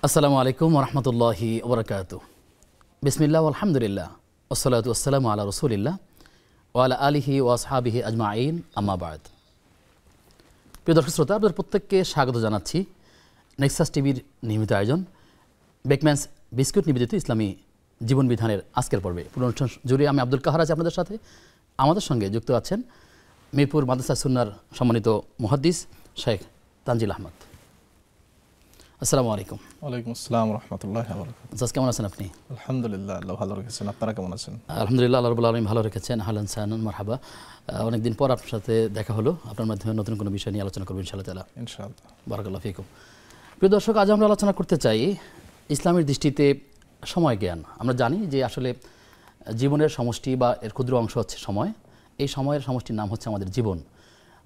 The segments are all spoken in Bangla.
আসসালামু আলাইকুম ওরহমতুল্লাহি ওবরাকাতুহু। বিসমিল্লাহ আলহামদুলিল্লাহ ওসসালাতু ওয়াসসালামু আলা রাসূলিল্লাহ ওয়া আলা আলিহি ওয়া আসহাবিহি আজমাইন, আম্মা বা'দ। প্রিয় দর্শক শ্রোতা, আপনাদের প্রত্যেককে স্বাগত জানাচ্ছি নেক্সাস টিভির নিয়মিত আয়োজন বেকম্যানস বিস্কুট নিবেদিত ইসলামী জীবন বিধানের আজকের পর্বে। পুরো অনুষ্ঠান জুড়ে আমি আব্দুল কাহার আছি আপনাদের সাথে। আমাদের সঙ্গে যুক্ত আছেন মিরপুর মাদ্রাসা সুন্নাহর সম্মানিত মুহাদ্দিস শেখ তানজিল আহমদ। আসসালামু আলাইকুম। ওয়ালাইকুম আসসালাম রাহমাতুল্লাহি ওয়া বারাকাতুহু। কেমন আছেন আপনি? আলহামদুলিল্লাহ, আল্লাহ ভালো রেখেছেন। আপনারা কেমন আছেন? আলহামদুলিল্লাহ, আল্লাহ রাব্বুল আলামিন ভালো রেখেছেন। হালান সাহানান মারহাবা। অনেকদিন পর আপনার সাথে দেখা হলো। আপনার মাধ্যমে নতুন কোনো বিষয় নিয়ে আলোচনা করবো ইনশাআল্লাহ তাআলা। ইনশাআল্লাহ। বারাকাল্লাহু ফিকুম। প্রিয় দর্শক, আজ আমরা আলোচনা করতে চাই ইসলামের দৃষ্টিতে সময় জ্ঞান। আমরা জানি যে আসলে জীবনের সমষ্টি বা এর ক্ষুদ্র অংশ হচ্ছে সময়। এই সময়ের সমষ্টির নাম হচ্ছে আমাদের জীবন।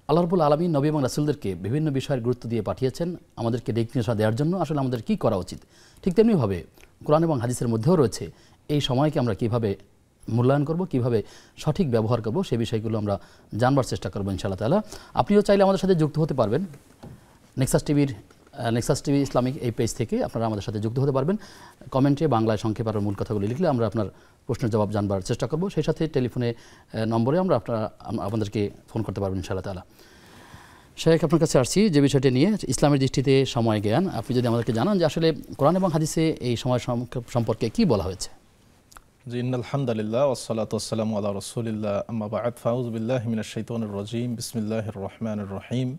আল্লাহ রাব্বুল আলামিন নবী এবং রাসূলদেরকে বিভিন্ন বিষয়ের গুরুত্ব দিয়ে পাঠিয়েছেন আমাদেরকে দিক নির্দেশনা দেওয়ার জন্য। আসলে আমাদের কী করা উচিত, ঠিক তেমনিভাবে কোরআন এবং হাদিসের মধ্যেও রয়েছে এই সময়কে আমরা কীভাবে মূল্যায়ন করব, কীভাবে সঠিক ব্যবহার করব, সেই বিষয়গুলো আমরা জানবার চেষ্টা করবো ইনশাআল্লাহ তাআলা। আপনিও চাইলে আমাদের সাথে যুক্ত হতে পারবেন। নেক্সাস টিভি ইসলামিক এই পেজ থেকে আপনারা আমাদের সাথে যুক্ত হতে পারবেন। কমেন্টে বাংলায় সংক্ষেপে আর মূল কথাগুলি লিখলে আমরা আপনার প্রশ্নের জবাব জানবার চেষ্টা করব। সেই সাথে টেলিফোনে নম্বরে আপনাদেরকে ফোন করতে পারবেন ইনশাআল্লাহ তাআলা। শেখ, আপনার কাছে আসছি যে বিষয়টি নিয়ে, ইসলামের দৃষ্টিতে সময় জ্ঞান। আপনি যদি আমাদেরকে জানান যে আসলে কোরআন এবং হাদিসে এই সময় সম্পর্কে কি বলা হয়েছে। জি, ইন্নাল হামদুলিল্লাহ ওয়াসসালাতু ওয়াসসালামু আলা রাসূলিল্লাহ, আম্মা বা'দ, ফাউযু বিল্লাহি মিনাশ শাইতানির রাজীম, বিসমিল্লাহির রহমানির রহিম।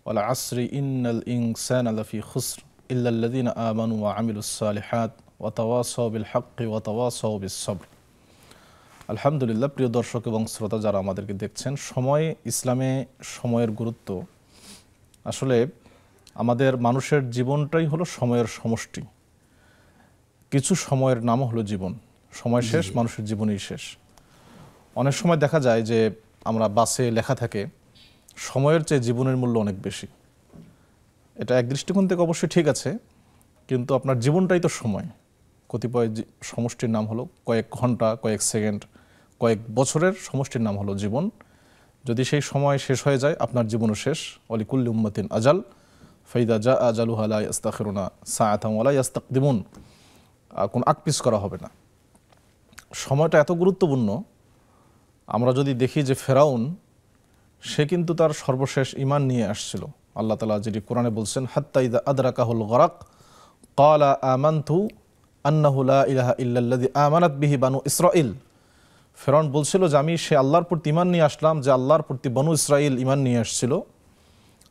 ওয়াল আসরি ইন্নাল ইনসানা লাফি খুসর ইল্লাল্লাযীনা আমানু ওয়া আমিলুস সালিহাত ওয়া তাওয়াসাউ বিল হাক্কি ওয়া তাওয়াসাউ বিস সবর। আলহামদুলিল্লাহ। প্রিয় দর্শক এবং শ্রোতা যারা আমাদেরকে দেখছেন, ইসলামে সময়ের গুরুত্ব, আসলে আমাদের মানুষের জীবনটাই হলো সময়ের সমষ্টি। কিছু সময়ের নামও হলো জীবন। সময় শেষ, মানুষের জীবনই শেষ। অনেক সময় দেখা যায় যে আমরা বাসে লেখা থাকে সময়ের চেয়ে জীবনের মূল্য অনেক বেশি। এটা এক দৃষ্টিকোণ থেকে অবশ্যই ঠিক আছে, কিন্তু আপনার জীবনটাই তো সময়। কতিপয় সমষ্টির নাম হলো কয়েক ঘন্টা, কয়েক সেকেন্ড, কয়েক বছরের সমষ্টির নাম হলো জীবন। যদি সেই সময় শেষ হয়ে যায়, আপনার জীবনও শেষ। ওয়ালিকুল্লি উম্মাতিন আজাল ফাইদা জা আজালুহা লা ইস্তাখিরুনা সাআতান ওয়া লা ইস্তাকদিমুন। কোন আকপিস করা হবে না। সময়টা এত গুরুত্বপূর্ণ। আমরা যদি দেখি যে ফেরাউন, সে কিন্তু তার সর্বশেষ ঈমান নিয়ে আসছিল। আল্লাহ তাআলা যেটি কোরআনে বলছেন, হাত্তা ইযা আদরাকাহুল গরাক ক্বালা আমানতু আন্নাহু লা ইলাহা ইল্লাল্লাযী আমানাত বিহি বানু ইসরাঈল। ফেরাউন বলছিল যে আমি সে আল্লাহর প্রতি ঈমান নিয়ে আসলাম, যে আল্লাহর প্রতি বনু ইসরাঈল ঈমান নিয়ে আসছিল।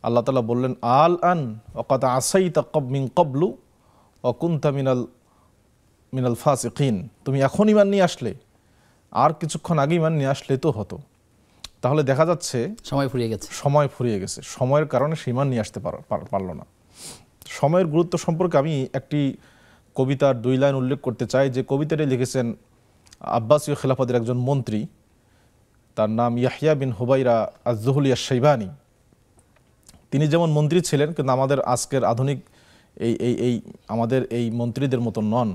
আল্লাহ তাআলা বললেন, আল আন ওয়া কাদ আসাইতা মিন ক্বাবলু ওয়া কুনতা মিনাল ফাসিকিন। তুমি এখন ঈমান নিয়ে আসলে, আর কিছুক্ষণ আগে ঈমান নিয়ে আসলে তো হতো। তাহলে দেখা যাচ্ছে সময় ফুরিয়ে গেছে। সময়ের কারণে সে ঈমান নিয়ে আসতে পারল না। সময়ের গুরুত্ব সম্পর্কে আমি একটি কবিতার 2 লাইন উল্লেখ করতে চাই, যে কবিতাটি লিখেছেন আব্বাসীয় খেলাফতের একজন মন্ত্রী। তার নাম ইয়াহইয়া বিন হুবাইরা আজ-যুহলি আশ-শাইবানি। তিনি যেমন মন্ত্রী ছিলেন, কিন্তু আমাদের আজকের আধুনিক আমাদের এই মন্ত্রীদের মতো নন।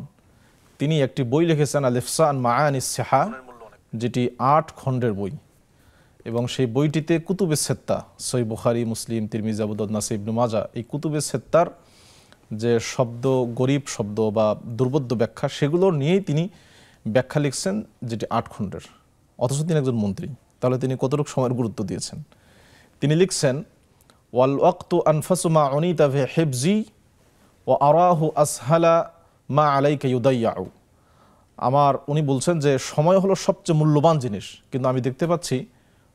তিনি একটি বই লিখেছেন আল-ইফসা আন মাআনিস সিহা, যেটি 8 খণ্ডের বই, এবং সেই বইটিতে কুতুবে সিত্তা, সহিহ বুখারী, মুসলিম, তিরমিজি, আবু দাউদ, নাসাঈ, ইবনে মাজাহ, এই কুতুবে সিত্তার যে শব্দ, গরীব শব্দ বা দুর্বোধ্য ব্যাখ্যা, সেগুলো নিয়েই তিনি ব্যাখ্যা লিখছেন, যেটি 8 খণ্ডের। অথচ তিনি একজন মন্ত্রী। তাহলে তিনি কতটুকু সময়ের গুরুত্ব দিয়েছেন। তিনি লিখছেন, ওয়াল ওয়াক্তু আনফাসু মা উনিতা ফি হিফজি ওয়া আরাহু আসহালা মা আলাইকা ইউদাইয়াউ। উনি বলছেন যে সময় হলো সবচেয়ে মূল্যবান জিনিস, কিন্তু আমি দেখতে পাচ্ছি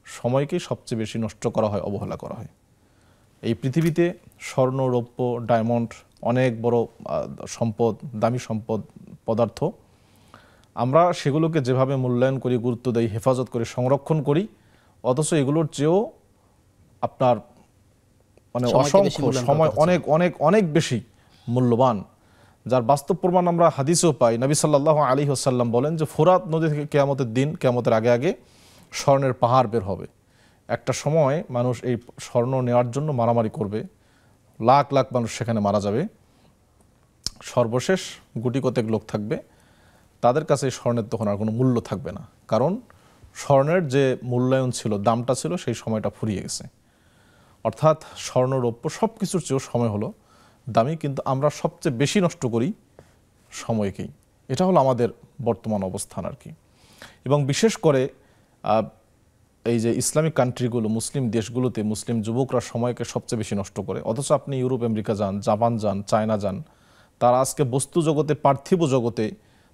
সময়কেই সবচেয়ে বেশি নষ্ট করা হয়, অবহেলা করা হয়। এই পৃথিবীতে স্বর্ণ, রৌপ্য, ডায়মন্ড, অনেক বড় সম্পদ, দামি সম্পদ, পদার্থ, আমরা সেগুলোকে যেভাবে মূল্যায়ন করি, গুরুত্ব দেই, হেফাজত করি, সংরক্ষণ করি, অথচ এগুলোর চেয়েও আপনার অসংখ্য সময় অনেক অনেক অনেক বেশি মূল্যবান, যার বাস্তব প্রমাণ আমরা হাদিসেও পাই। নবী সাল্লাল্লাহু আলাইহি ওয়াসাল্লাম বলেন যে ফোরাত নদী থেকে কিয়ামতের দিন, কিয়ামতের আগে আগে স্বর্ণের পাহাড় বের হবে। একটা সময় মানুষ এই স্বর্ণ নেওয়ার জন্য মারামারি করবে, লাখ লাখ মানুষ সেখানে মারা যাবে। সর্বশেষ গুটি কতেক লোক থাকবে, তাদের কাছে স্বর্ণের তখন আর কোনো মূল্য থাকবে না, কারণ স্বর্ণের যে মূল্যায়ন ছিল, দামটা ছিল, সেই সময়টা ফুরিয়ে গেছে। অর্থাৎ স্বর্ণ, রৌপ্য সব কিছুর চেয়েও সময় হলো দামি, কিন্তু আমরা সবচেয়ে বেশি নষ্ট করি সময়কেই। এটা হলো আমাদের বর্তমান অবস্থান আর কি। এবং বিশেষ করে এই যে ইসলামিক কান্ট্রিগুলো, মুসলিম দেশগুলোতে মুসলিম যুবকরা সময়কে সবচেয়ে বেশি নষ্ট করে। অথচ আপনি ইউরোপ আমেরিকা যান, জাপান যান, চায়না যান, তারা আজকে বস্তু জগতে, পার্থিব জগতে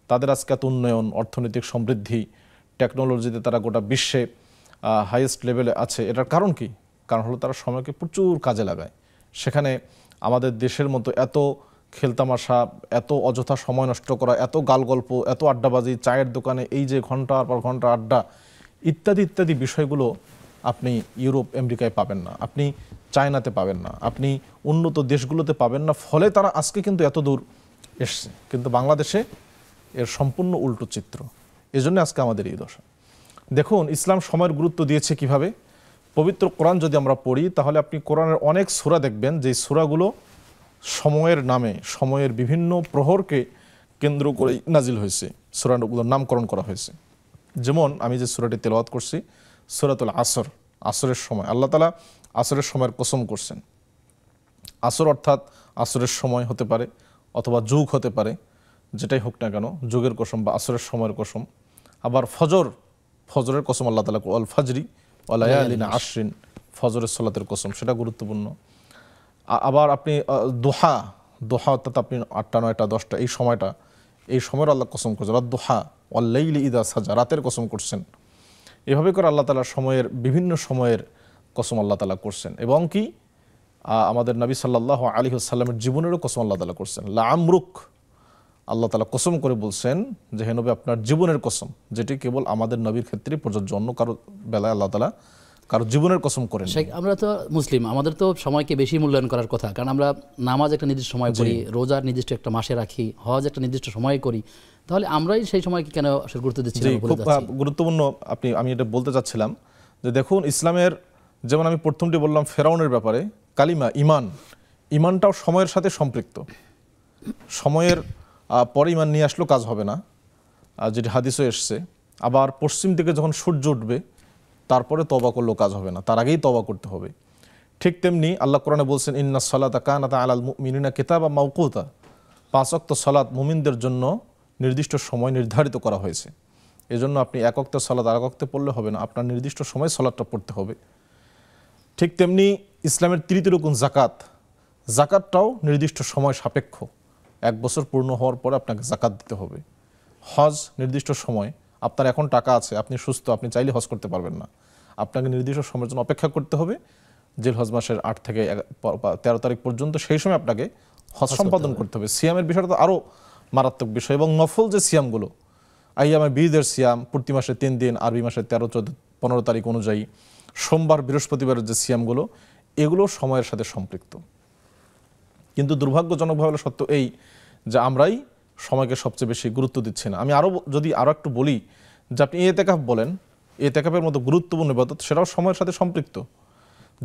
তাদের আজকে এত উন্নয়ন, অর্থনৈতিক সমৃদ্ধি, টেকনোলজিতে তারা গোটা বিশ্বে হাইয়েস্ট লেভেলে আছে। এটার কারণ কি? কারণ হলো তারা সময়কে প্রচুর কাজে লাগায়। সেখানে আমাদের দেশের মতো এত খেলতামাশা, এত অযথা সময় নষ্ট করা, এত গালগল্প, এত আড্ডাবাজি, চায়ের দোকানে এই যে ঘন্টার পর ঘন্টা আড্ডা, ইত্যাদি ইত্যাদি বিষয়গুলো আপনি ইউরোপ আমেরিকায় পাবেন না, আপনি চায়নাতে পাবেন না, আপনি উন্নত দেশগুলোতে পাবেন না। ফলে তারা আজকে কিন্তু এত দূর এসছে, কিন্তু বাংলাদেশে এর সম্পূর্ণ উল্টো চিত্র। এজন্য আজকে আমাদের এই দশা। দেখুন ইসলাম সময়ের গুরুত্ব দিয়েছে কিভাবে। পবিত্র কোরআন যদি আমরা পড়ি তাহলে আপনি কোরআনের অনেক সূরা দেখবেন যে সূরাগুলো সময়ের নামে, সময়ের বিভিন্ন প্রহরকে কেন্দ্র করে নাজিল হয়েছে, সূরাগুলোর নামকরণ করা হয়েছে। যেমন আমি যে সূরাটি তেলাওয়াত করছি, সূরাতুল আসর, আসরের সময়, আল্লাহ তাআলা আসরের সময়ের কসম করছেন। আসর অর্থাৎ আসরের সময় হতে পারে অথবা যুগ হতে পারে, যেটাই হোক না কেন, যুগের কসম বা আসরের সময়ের কসম। আবার ফজর, ফজরের কসম আল্লাহ তাআলা আল ফাজরি ওয়া লায়ালিন আশরিন, ফজরের সালাতের কসম, সেটা গুরুত্বপূর্ণ। আবার আপনি দোহা, দোহা অর্থাৎ আপনি 8টা 9টা 10টা এই সময়টা, এই সময়ের আল্লাহ কসম করছেন। আর দোহা ওয়াল লাইলি ইদা সাজা, রাতের কসম করছেন। এভাবে করে আল্লাহ তাআলা সময়ের, বিভিন্ন সময়ের কসম আল্লাহ তাআলা করছেন। এবং কি আমাদের নবী সাল্লাল্লাহু আলাইহি ওয়াসাল্লামের জীবনেরও কসম আল্লাহ তাআলা করছেন। লা আমরুক, আল্লাহ তাআলা কসম করে বলছেন যে হে নবী আপনার জীবনের কসম, যেটি কেবল আমাদের নবীর ক্ষেত্রে প্রযোজ্য, অন্য কারো বেলায় আল্লাহ তাআলা কারো জীবনের কসম করেন। আমরা তো মুসলিম, আমাদের তো সময়কে বেশি মূল্যায়ন করার কথা, কারণ আমরা নামাজ একটা নির্দিষ্ট সময় করি, রোজার নির্দিষ্ট একটা মাসে রাখি, হজ একটা নির্দিষ্ট সময় করি, তাহলে আমরাই সেই সময়কে কেন আসলে গুরুত্ব দিচ্ছি না? খুব গুরুত্বপূর্ণ আমি এটা বলতে চাচ্ছিলাম যে দেখুন ইসলামের, যেমন আমি প্রথমটি বললাম ফেরাউনের ব্যাপারে, কালিমা ইমান, ইমানটাও সময়ের সাথে সম্পৃক্ত। সময়ের পরে ইমান নিয়ে আসলেও কাজ হবে না, যেটি হাদিসে এসছে। আবার পশ্চিম দিকে যখন সূর্য উঠবে তারপরে তওবা করলেও কাজ হবে না, তার আগেই তওবা করতে হবে। ঠিক তেমনি আল্লাহ কোরআনে বলছেন ইন্নাস সালাতা কানাত আলাল মুমিনিনা কিতাবাম মাওকুতা, 5 ওয়াক্ত সালাত মুমিনদের জন্য নির্দিষ্ট সময় নির্ধারিত করা হয়েছে। এজন্য আপনি 1 ওয়াক্ত সালাত আর 1 ওয়াক্তে পড়লে হবে না, আপনার নির্দিষ্ট সময় সালাতটা পড়তে হবে। ঠিক তেমনি ইসলামের তৃতীয় রুকুন যাকাত, যাকাতটাও নির্দিষ্ট সময় সাপেক্ষ। 1 বছর পূর্ণ হওয়ার পরে আপনাকে যাকাত দিতে হবে। হজ নির্দিষ্ট সময়, আপনার এখন টাকা আছে, আপনি সুস্থ, আপনি চাইলে হজ করতে পারবেন না, আপনাকে নির্দিষ্ট সময়ের জন্য অপেক্ষা করতে হবে, জিলহজ মাসের 8 থেকে 13 তারিখ পর্যন্ত, সেই সময় আপনাকে হজ সম্পাদন করতে হবে। সিয়ামের বিষয়টা তো আরও মারাত্মক বিষয়। এবং নফল যে সিয়ামগুলো, আইয়ামে বীদের সিয়াম, প্রতি মাসে 3 দিন, আরবি মাসের 13, 14, 15 তারিখ অনুযায়ী, সোমবার বৃহস্পতিবারের যে সিয়ামগুলো, এগুলো সময়ের সাথে সম্পৃক্ত। কিন্তু দুর্ভাগ্যজনকভাবে সত্য এই যে আমরাই সময়কে সবচেয়ে বেশি গুরুত্ব দিচ্ছি না। আমি যদি আরও একটু বলি যে আপনি এতেকাফ বলেন, এতেকাফের মতো গুরুত্বপূর্ণ ইবাদত, সেটাও সময়ের সাথে সম্পৃক্ত।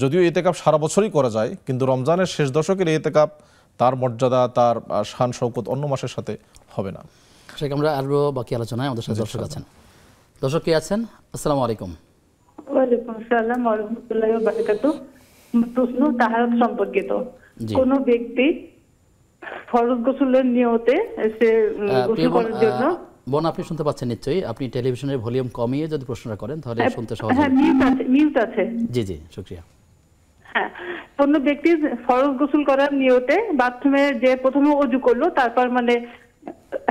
যদিও এতেকাফ সারা বছরই করা যায়, কিন্তু রমজানের শেষ দশকের এতেকাফ, তার মর্যাদা, তার শান শৌকত অন্য মাসের সাথে হবে না। শেখ, আমরা আরও বাকি আলোচনায় আমাদের সাথে দর্শক আছেন। দর্শক কে আছেন? আসসালামু আলাইকুম। ওয়ালাইকুম আসসালাম ওয়া রাহমাতুল্লাহি ওয়া বারাকাতুহু। প্রশ্ন তাহারাত সম্পর্কিত। কোন ব্যক্তি ফরজ গোসলের নিয়তে সে গোসল করার জন্য, বোন আপনি শুনতে পাচ্ছেন নিশ্চয়ই, আপনি টেলিভিশনের ভলিউম কমিয়ে যদি প্রশ্নটা করেন তাহলে শুনতে সহজ হবে। হ্যাঁ, মিউট আছে। জি জি, শুকরিয়া। হ্যাঁ, কোন ব্যক্তি ফরজ গোসল করার নিয়তে বাথরুমে যে প্রথমে ওযু করলো, তারপর মানে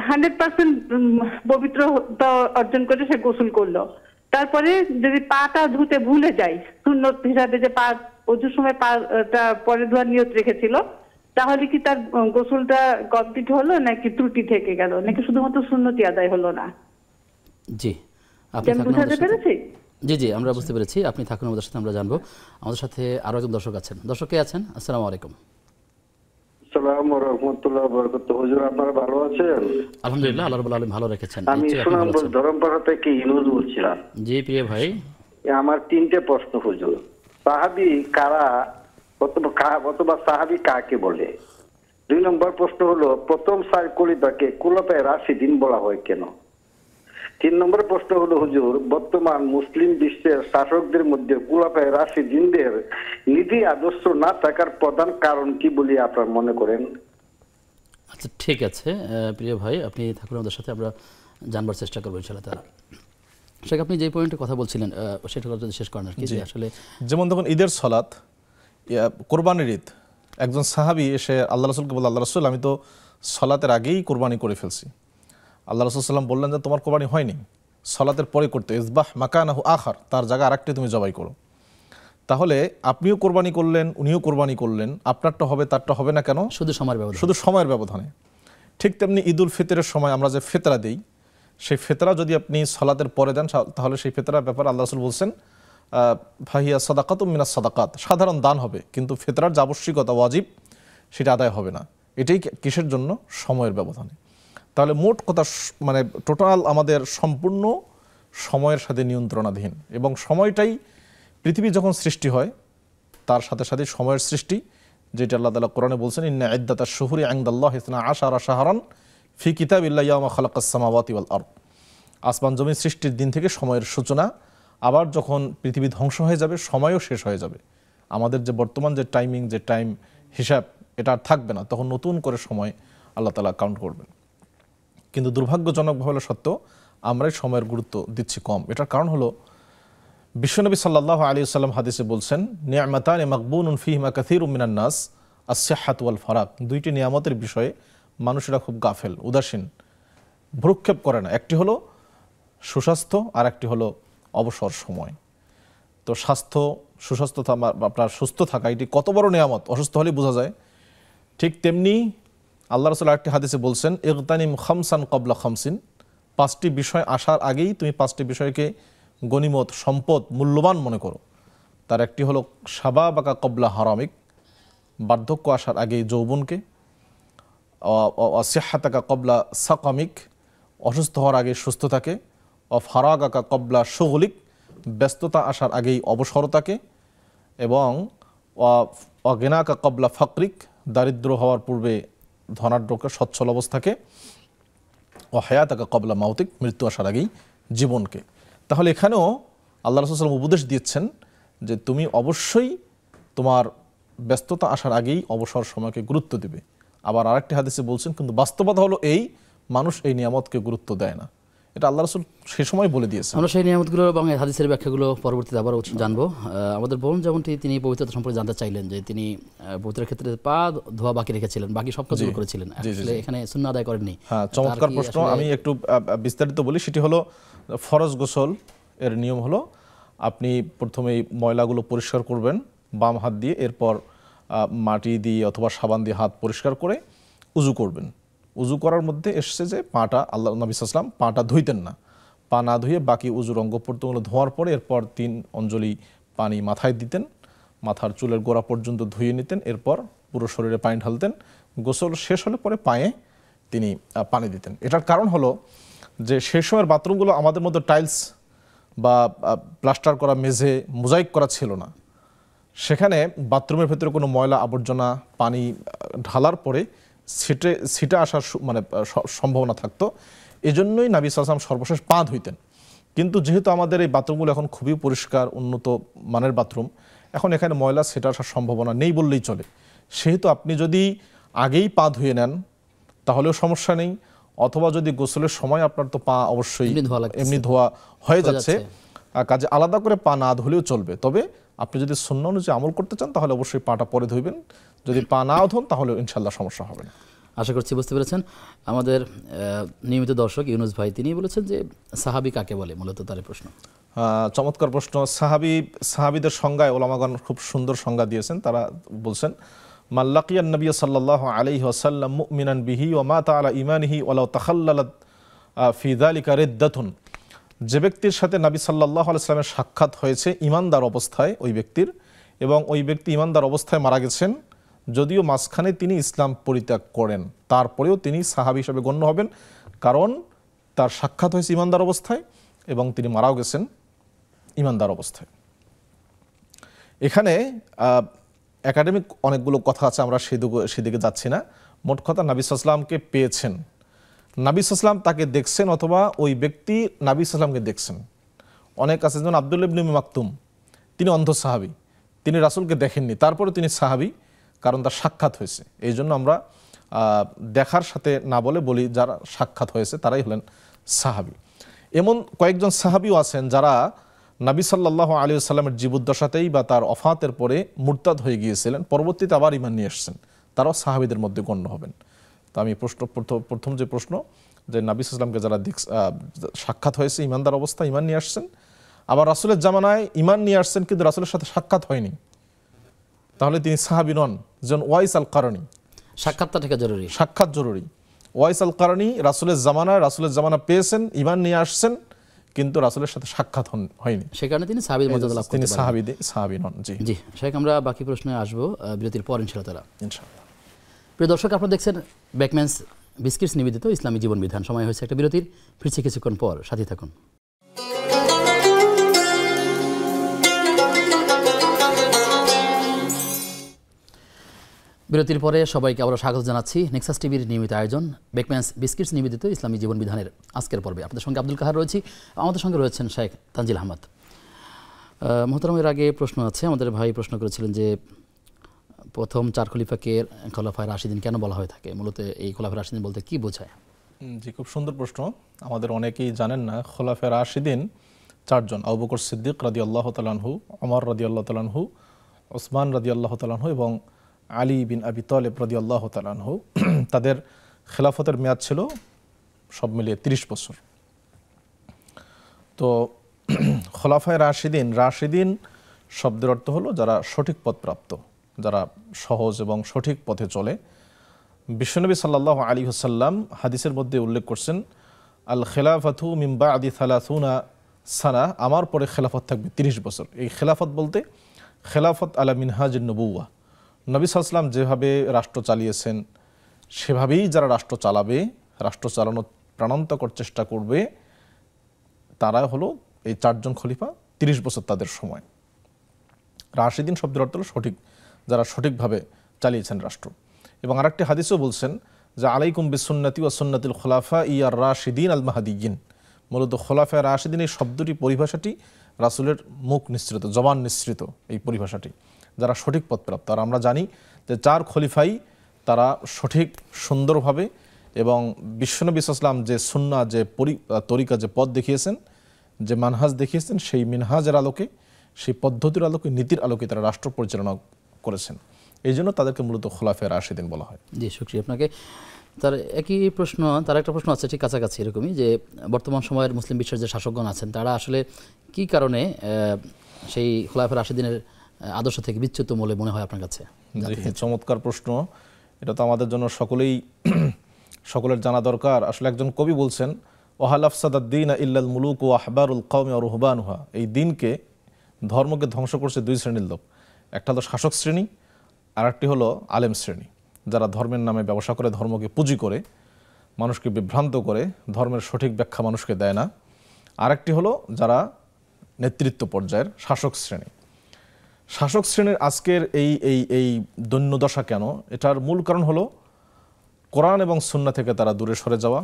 100% পবিত্রতা অর্জন করে সে গোসল করলো, তারপরে যদি পাটা ধুতে ভুলে যায়, সুন্নত হিসাবে যে পা ওযুর সময় পাটা পরে ধোয়ার নিয়ত রেখেছিল, তাহলে কি তার গোসলটা কমপ্লিট হলো নাকি ত্রুটি থেকে গেল, নাকি শুধুমাত্র সুন্নতি আদায় হলো না? জি, আপনি বুঝতে পেরেছি। জি জি, আমরা বুঝতে পেরেছি। আপনি থাকুন আমাদের সাথে, আমরা জানবো। আমাদের সাথে আরো একজন দর্শক আছেন। দর্শক কে আছেন? আসসালামু আলাইকুম। আসসালামু আলাইকুম ওয়া রাহমাতুল্লাহি ওয়া বারাকাতুহু। হুজুর আপনারা ভালো আছেন? আলহামদুলিল্লাহ, আল্লাহ রাব্বুল আলামিন ভালো রেখেছেন। আমি সুনামগঞ্জ ধরমপাড়া থেকে ইনুজ বলছিলাম। জি প্রিয় ভাই, আমার 3টে প্রশ্ন হুজুর। সাহাবী কারা অথবা সাহাবী কাকে বলে? 2 নম্বর প্রশ্ন হলো প্রথম 4 খলিফাকে খুলাফায়ে রাশিদিন বলা হয় কেন? 3 নম্বর প্রশ্ন হলো হুজুর, বর্তমান মুসলিম বিশ্বের শাসকদের মধ্যে কুলাফায়ে রাশিদিনদের নীতি আদর্শ না থাকার প্রধান কারণ কি বলে আপনারা মনে করেন? আচ্ছা, ঠিক আছে প্রিয় ভাই, আপনি থাকুন আমাদের সাথে, আমরা জানবার চেষ্টা করবো ইনশাআল্লাহ তাআলা। শেখ, আপনি যে পয়েন্টে কথা বলছিলেন সেটা যদি শেষ করেন আর কি, যে আসলে যেমন দেখুন ঈদের সালাত, কোরবানির ঈদ, একজন সাহাবী এসে আল্লাহ রাসূলকে বলল, আল্লাহ রাসূল আমি তো সালাতের আগেই কোরবানি করে ফেলছি। আল্লাহ রাসূল সাল্লাল্লাহু আলাইহি ওয়াসাল্লাম বললেন যে তোমার কোরবানি হয়নি, সালাতের পরে করতে, ইসবাহ মাকানাহু আখার, তার জায়গায় আরেকটি তুমি জবাই করো। তাহলে আপনিও কোরবানি করলেন, উনিও কোরবানি করলেন, আপনারটা হবে তারটা হবে না কেন? শুধু সময়ের ব্যবধান। শুধু সময়ের ব্যবধানে। ঠিক তেমনি ঈদুল ফিতরের সময় আমরা যে ফিতরা দিই, সেই ফিতরা যদি আপনি সালাতের পরে দেন তাহলে সেই ফিতরার ব্যাপারে আল্লাহ রাসূল বলছেন ফাহিয়া সাদাকাতুম মিনাস সাদাকাত, সাধারণ দান হবে, কিন্তু ফিতরার যে আবশ্যিকতা ওয়াজিব সেটা আদায় হবে না। এটাই কিসের জন্য? সময়ের ব্যবধানে। তাহলে মোট কথা মানে টোটাল আমাদের সম্পূর্ণ সময়ের সাথে নিয়ন্ত্রণাধীন, এবং সময়টাই পৃথিবী যখন সৃষ্টি হয় তার সাথে সাথে সময়ের সৃষ্টি, যেটা আল্লাহ তাআলা কোরআনে বলছেন ইন্না ইদ্দাতাশ শুহুরি ইনদাল্লাহি 12 শাহরান ফি কিতাবিল্লাহি ইয়াওমা খালাকাস সামাওয়াতি ওয়াল আরদ। আসমান জমি সৃষ্টির দিন থেকে সময়ের সূচনা, আবার যখন পৃথিবী ধ্বংস হয়ে যাবে সময়ও শেষ হয়ে যাবে। আমাদের যে বর্তমান যে টাইমিং, যে টাইম হিসাব, এটা আর থাকবে না, তখন নতুন করে সময় আল্লাহ তাআলা কাউন্ট করবেন। কিন্তু দুর্ভাগ্যজনকভাবে সত্ত্বেও আমরাই সময়ের গুরুত্ব দিচ্ছি কম। এটার কারণ হলো বিশ্বনবী সাল্লাল্লাহু আলাইহি ওয়াসাল্লাম হাদিসে বলছেন নি'মাতানি মাগবুনুন ফীহিমা কাসীরুম মিনান নাস আস-সিহহাতু ওয়াল ফারাগ। দুইটি নিয়ামতের বিষয়ে মানুষেরা খুব গাফেল, উদাসীন, ভ্রুক্ষেপ করে না। একটি হলো সুস্বাস্থ্য, আর একটি হলো অবসর সময়। তো স্বাস্থ্য, সুস্বাস্থ্য আপনার সুস্থ থাকা, এটি কত বড় নিয়ামত, অসুস্থ হলেই বোঝা যায়। ঠিক তেমনি আল্লাহ রাসূল আরেকটি হাদিসে বলছেন ইগতানিম খামসান ক্বাবলা খামসিন, 5টি বিষয় আসার আগেই তুমি 5টি বিষয়কে গনিমত, সম্পদ, মূল্যবান মনে করো। তার একটি হলো শাবাবাকা ক্বাবলা হারামিক, বার্ধক্য আসার আগেই যৌবনকে, সিহহাতাকা ক্বাবলা সাকামিক, অসুস্থ হওয়ার আগে সুস্থতাকে, ফারাগাকা ক্বাবলা শুগলিক, ব্যস্ততা আসার আগেই অবসরতাকে, এবং গিনাকা ক্বাবলা ফাকরিক, দারিদ্র হওয়ার পূর্বে ধনাঢ্যকে, সচ্ছল অবস্থাকে, হায়াতাকা ক্বাবলা মাউতিক, মৃত্যু আসার আগেই জীবনকে। তাহলে এখানেও আল্লাহ রাসূল সাল্লাল্লাহু আলাইহি ওয়াসাল্লাম উপদেশ দিচ্ছেন যে তুমি অবশ্যই তোমার ব্যস্ততা আসার আগেই অবসর সময়কে গুরুত্ব দিবে। আবার আরেকটি হাদিসে বলছেন কিন্তু বাস্তবতা হলো এই, মানুষ এই নিয়ামতকে গুরুত্ব দেয় না। এটা আল্লাহ রাসূল সে সময় বলে দিয়েছেন। আমরা সেই নিয়ামতগুলো এবং হাদিসের ব্যাখ্যাগুলো পরবর্তীতে আবার জানবো। আমাদের বোন যেমনটি তিনি পবিত্রতা সম্পর্কে জানতে চাইলেন, যে তিনি পবিত্রের ক্ষেত্রে পা ধোয়া বাকি রেখেছিলেন, বাকি সব কাজগুলো করেছিলেন, আসলে এখানে সুন্নাহ আদায় করেননি। হ্যাঁ, চমৎকার প্রশ্ন। আমি একটু বিস্তারিত বলি। সেটি হলো ফরজ গোসল এর নিয়ম হলো আপনি প্রথমেই ময়লাগুলো পরিষ্কার করবেন বাম হাত দিয়ে, এরপর মাটি দিয়ে অথবা সাবান দিয়ে হাত পরিষ্কার করে উজু করবেন। উজু করার মধ্যে এসছে যে পাটা, আল্লাহ নবী সাল্লাল্লাহু আলাইহি ওয়াসাল্লাম পাটা ধুইতেন না, পা না ধুয়ে বাকি উজুর অঙ্গ প্রত্যঙ্গগুলো ধোয়ার পরে এরপর 3 অঞ্জলি পানি মাথায় দিতেন, মাথার চুলের গোড়া পর্যন্ত ধুয়ে নিতেন, এরপর পুরো শরীরে পানি ঢালতেন। গোসল শেষ হলে পরে পায়ে তিনি পানি দিতেন। এটার কারণ হলো যে সেই সময়ের বাথরুমগুলো আমাদের মধ্যে টাইলস বা প্লাস্টার করা মেঝে, মোজাইক করা ছিল না। সেখানে বাথরুমের ভেতরে কোনো ময়লা আবর্জনা পানি ঢালার পরে ছিটে আসার মানে সম্ভাবনা থাকতো। এজন্যই নবী সাল্লাল্লাহু আলাইহি ওয়াসাল্লাম সর্বশেষ পা ধুইতেন। কিন্তু যেহেতু আমাদের এই বাথরুমগুলো এখন খুবই পরিষ্কার, উন্নত মানের বাথরুম, এখন এখানে ময়লা ছিটে আসার সম্ভাবনা নেই বললেই চলে। সেহেতু আপনি যদি আগেই পা ধুয়ে নেন তাহলেও সমস্যা নেই, অথবা যদি গোসলের সময় আপনার তো পা অবশ্যই এমনি ধোয়া হয়ে যাচ্ছে, কাজে আলাদা করে পা না ধুলেও চলবে। তবে আপনি যদি সুন্নাহ অনুযায়ী আমল করতে চান তাহলে অবশ্যই পাটা পরে ধুইবেন, যদি পা না ধোন তাহলে ইনশাআল্লাহ সমস্যা হবে না। আশা করছি বুঝতে পেরেছেন। আমাদের নিয়মিত দর্শক ইউনুস ভাই তিনি বলেছেন যে সাহাবী কাকে বলে, মূলত তার প্রশ্ন। চমৎকার প্রশ্ন। সাহাবীদের সংজ্ঞায় ওলামাগণ খুব সুন্দর সংজ্ঞা দিয়েছেন। তারা বলছেন মাল্লাকিয়ান নবী সাল্লাল্লাহু আলাইহি ওয়াসাল্লাম মুমিনান বিহি ওয়া মাতা আলা ঈমানিহি ওয়া লাউ তাখাল্লালাত ফি যালিকা রিদ্দাতুন, যে ব্যক্তির সাথে নবী সাল্লাল্লাহু আলাইহি ওয়াসাল্লামের সাক্ষাৎ হয়েছে ঈমানদার অবস্থায় ওই ব্যক্তির, এবং ওই ব্যক্তি ঈমানদার অবস্থায় মারা গেছেন, যদিও মাঝখানে তিনি ইসলাম পরিত্যাগ করেন, তারপরেও তিনি সাহাবী হিসেবে গণ্য হবেন, কারণ তার সাক্ষাৎ হয়েছে ঈমানদার অবস্থায় এবং তিনি মারাও গেছেন ঈমানদার অবস্থায়। এখানে একাডেমিক অনেকগুলো কথা আছে, আমরা সেদিকে যাচ্ছি না। মোট কথা নবী সাল্লাল্লাহু আলাইহি ওয়াসাল্লামকে পেয়েছেন, নবী সাল্লাল্লাহু আলাইহি ওয়াসাল্লাম তাকে দেখছেন অথবা ওই ব্যক্তি নবী সাল্লাল্লাহু আলাইহি ওয়াসাল্লামকে দেখছেন। অনেক আছে, যেমন আব্দুল্লাহ ইবনে মাকতুম, তিনি অন্ধ সাহাবী, তিনি রাসূলকে দেখেননি, তারপরে তিনি সাহাবী, কারণ তার সাক্ষাৎ হয়েছে। এই জন্য আমরা দেখার সাথে না বলি যারা সাক্ষাৎ হয়েছে তারাই হলেন সাহাবী। এমন কয়েকজন সাহাবীও আছেন যারা নবী সাল্লাল্লাহু আলাইহি ওয়াসাল্লামের জীবদ্দশাতেই বা তার ওফাতের পরে মুরতাদ হয়ে গিয়েছিলেন, পরবর্তীতে আবার ঈমান নিয়ে এসেছেন, তারাও সাহাবীদের মধ্যে গণ্য হবেন। তো আমি প্রথম যে প্রশ্ন, যে নবী সাল্লাল্লাহু আলাইহি ওয়াসাল্লামকে যারা সাক্ষাৎ হয়েছে ঈমানদার অবস্থায় ঈমান নিয়ে আসছেন, আবার রাসূলের জামানায় ঈমান নিয়ে আসছেন কিন্তু রাসূলের সাথে সাক্ষাৎ হয়নি, তাহলে তিনি সাহাবী নন। যেমন ওয়াইস আল কারনী, সাক্ষাৎটা থেকে জরুরি, সাক্ষাৎ জরুরি। ওয়াইস আল কারনী রাসূলের জামানা পেয়েছেন, ঈমান নিয়ে আসছেন, কিন্তু রাসূলের সাথে সাক্ষাৎ হয়নি, সে কারণে তিনি সাহাবীর মর্যাদা লাভ করতে তিনি পারেন। সাহাবী নন। জি জি শেখ, আমরা বাকি প্রশ্নে আসবো বিরতির পর ইনশাআল্লাহ। ইনশাআল্লাহ। প্রিয় দর্শক, আপনারা দেখছেন বেকম্যানস বিস্কিটস নিবেদিত ইসলামী জীবন বিধান। সময় হয়েছে একটা বিরতির, ফিরছি কিছুক্ষণ পর, সাথে থাকুন। বিরতির পরে সবাইকে আবারও স্বাগত জানাচ্ছি নেক্সাস টিভির নিয়মিত আয়োজন বেকম্যানস বিস্কিটস নিবেদিত ইসলামী জীবন বিধানের আজকের পর্বে। আপনাদের সঙ্গে আব্দুল কাহার রয়েছি, আমাদের সঙ্গে রয়েছেন শেখ তানজিল আহমদ। মোহতারামের আগে প্রশ্ন আছে, আমাদের ভাই প্রশ্ন করেছিলেন যে প্রথম 4 খলিফাকে খোলাফায়ে রাশিদিন কেন বলা হয়ে থাকে, মূলত এই খোলাফায়ে রাশিদিন বলতে কি বোঝায়? জি, খুব সুন্দর প্রশ্ন। আমাদের অনেকেই জানেন না, খোলাফায়ে রাশিদিন 4 জন, আবু বকর সিদ্দিক রাদিয়াল্লাহু তাআলা আনহু, ওমর রাদিয়াল্লাহু তাআলা আনহু, ওসমান রাদিয়াল্লাহু তাআলা আনহু এবং আলী বিন আবি তালেব রাদিয়াল্লাহু তাআলা আনহু। তাদের খেলাফতের মেয়াদ ছিল সব মিলিয়ে 30 বছর। তো খোলাফায়ে রাশিদিন শব্দের অর্থ হলো যারা সঠিক পথ প্রাপ্ত, যারা সহজ এবং সঠিক পথে চলে। বিশ্বনবী সাল্লাল্লাহু আলাইহি ওয়াসাল্লাম হাদিসের মধ্যে উল্লেখ করছেন, আল খেলাফাতু মিন বা'দি 30 সানা, আমার পরে খেলাফত থাকবে 30 বছর। এই খেলাফত বলতে খেলাফত আলা মিনহাজিন নবুওয়া, নবী সাল্লাল্লাহু আলাইহি ওয়াসাল্লাম যেভাবে রাষ্ট্র চালিয়েছেন সেভাবেই যারা রাষ্ট্র চালাবে, রাষ্ট্র চালানোর প্রাণান্তকর চেষ্টা করবে, তারা হলো এই 4 জন খলিফা, 30 বছর তাদের সময়। রাশিদিন শব্দের অর্থ হলো সঠিক, যারা সঠিকভাবে চালিয়েছেন রাষ্ট্র। এবং আরেকটি হাদিসও বলছেন যে আলাইকুম বিসুন্নতি ওয়া সুন্নাতিল খুলাফা ইয়ার রাশিদিন আল মাহদিয়িন। মূলত খোলাফায়ে রাশিদিন এই শব্দটি, পরিভাষাটি রাসূলের মুখ নিঃসৃত, জবান নিঃসৃত এই পরিভাষাটি, যারা সঠিক পথ প্রাপ্ত। আর আমরা জানি যে 4 খলিফাই তারা সঠিক, সুন্দরভাবে এবং বিশ্বনবী সাল্লাল্লাহু আলাইহি ওয়াসাল্লাম যে সুন্নাহ, যে তরিকা, যে পথ দেখিয়েছেন, যে মানহাজ দেখিয়েছেন, সেই মিনহাজের আলোকে, সেই পদ্ধতির আলোকে, নীতির আলোকে তারা রাষ্ট্র পরিচালনা করেছেন। এই জন্য তাদেরকে মূলত খোলাফায়ে রাশিদিন বলা হয়। জি, শুকরিয়া আপনাকে। তার একই প্রশ্ন, তার একটা প্রশ্ন আছে ঠিক কাছাকাছি এরকমই, যে বর্তমান সময়ের মুসলিম বিশ্বের যে শাসকগণ আছেন তারা আসলে কি কারণে সেই খোলাফায়ে রাশিদিনের আদর্শ থেকে বিচ্যুত বলে মনে হয় আপনার কাছে? চমৎকার প্রশ্ন। এটা তো আমাদের জন্য সকলের জানা দরকার। আসলে একজন কবি বলছেন, ওয়াহাল আফসাদাদ-দীন ইল্লাল মুলুক ওয়া আহবারুল কওমি ওয়া রুহবানুহা। এই দিনকে, ধর্মকে ধ্বংস করছে 2 শ্রেণীর লোক, একটা হলো শাসক শ্রেণী, আর একটি হলো আলেম শ্রেণী, যারা ধর্মের নামে ব্যবসা করে, ধর্মকে পুঁজি করে, মানুষকে বিভ্রান্ত করে, ধর্মের সঠিক ব্যাখ্যা মানুষকে দেয় না। আরেকটি হলো যারা নেতৃত্ব পর্যায়ের শাসক শ্রেণী। শাসক শ্রেণীর আজকের এই দৈন্যদশা কেন? এটার মূল কারণ হলো কোরআন এবং সুন্নাহ থেকে তারা দূরে সরে যাওয়া।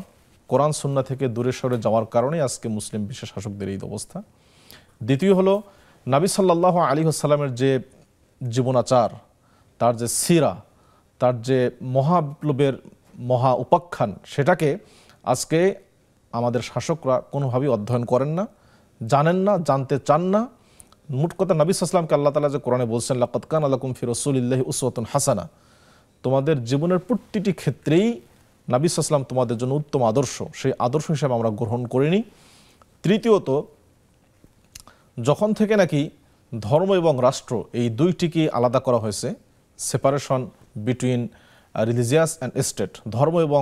কোরআন সুন্নাহ থেকে দূরে সরে যাওয়ার কারণে আজকে মুসলিম বিশ্বের শাসকদের এই অবস্থা। দ্বিতীয় হলো নবী সাল্লাল্লাহু আলাইহি ওয়াসাল্লামের যে জীবনাচার, তার যে সিরা, তার যে মহাবিপ্লবের মহা উপাখ্যান, সেটাকে আজকে আমাদের শাসকরা কোনোভাবেই অধ্যয়ন করেন না, জানেন না, জানতে চান না। মোট কথা, নবী সাল্লাল্লাহু আলাইহি ওয়াসাল্লামকে আল্লাহ তাআলা যে কোরআনে বলছেন, লাকাদ কানা লাকুম ফি রাসূলিল্লাহি উসওয়াতুন হাসানা, তোমাদের জীবনের প্রতিটি ক্ষেত্রেই নবী সাল্লাল্লাহু আলাইহি ওয়াসাল্লাম তোমাদের জন্য উত্তম আদর্শ, সেই আদর্শ হিসেবে আমরা গ্রহণ করিনি। তৃতীয়ত, যখন থেকে নাকি ধর্ম এবং রাষ্ট্র এই দুইটিকে আলাদা করা হয়েছে, separation between religious and state, ধর্ম এবং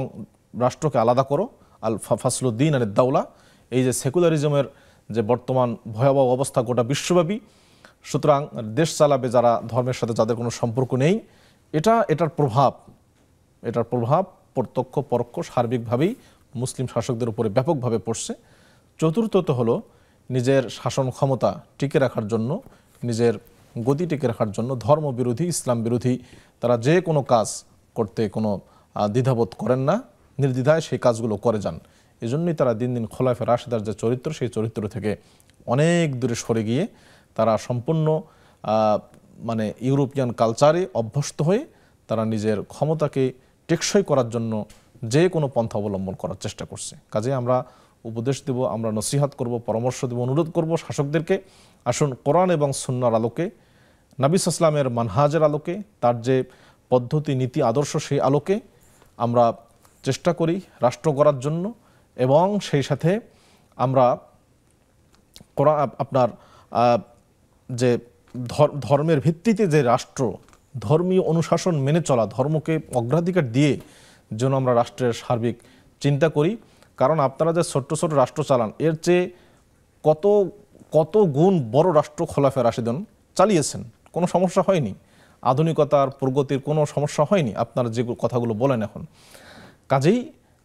রাষ্ট্রকে আলাদা করো, আল ফাসলুদ্দিন আনিদ দাওলা, এই যে সেকুলারিজমের যে বর্তমান ভয়াবহ অবস্থা গোটা বিশ্বব্যাপী, সুতরাং দেশ চালাবে যারা ধর্মের সাথে যাদের কোনো সম্পর্ক নেই, এটার প্রভাব প্রত্যক্ষ পরোক্ষ সার্বিকভাবেই মুসলিম শাসকদের উপরে ব্যাপকভাবে পড়ছে। চতুর্থত হলো নিজের শাসন ক্ষমতা টিকে রাখার জন্য, নিজের গতি টিকে রাখার জন্য ধর্ম বিরোধী, ইসলাম বিরোধী তারা যে কোনো কাজ করতে কোনো দ্বিধাবোধ করেন না, নির্দ্বিধায় সেই কাজগুলো করে যান। এজন্যই তারা দিন দিন খোলাফে রাশেদার যে চরিত্র, সেই চরিত্র থেকে অনেক দূরে সরে গিয়ে তারা সম্পূর্ণ মানে ইউরোপিয়ান কালচারে অভ্যস্ত হয়ে তারা নিজের ক্ষমতাকে টেকসই করার জন্য যে কোনো পন্থা অবলম্বন করার চেষ্টা করছে। কাজে আমরা উপদেশ দেব, আমরা নসিহাত করব, পরামর্শ দেব, অনুরোধ করব শাসকদেরকে, আসুন কোরআন এবং সুন্নাহর আলোকে, নবী সাল্লাল্লাহু আলাইহি ওয়াসাল্লামের মানহাজের আলোকে, তার যে পদ্ধতি, নীতি, আদর্শ, সেই আলোকে আমরা চেষ্টা করি রাষ্ট্র গড়ার জন্য। এবং সেই সাথে আমরা আপনার যে ধর্মের ভিত্তিতে যে রাষ্ট্র, ধর্মীয় অনুশাসন মেনে চলা, ধর্মকে অগ্রাধিকার দিয়ে যেন আমরা রাষ্ট্রের সার্বিক চিন্তা করি। কারণ আপনারা যে ছোট্ট ছোট রাষ্ট্র চালান, এর চেয়ে কত কত গুণ বড় রাষ্ট্র খোলাফে রাশেদিন চালিয়েছেন, কোনো সমস্যা হয়নি, আধুনিকতার প্রগতির কোনো সমস্যা হয়নি, আপনারা যে কথাগুলো বলেন এখন। কাজেই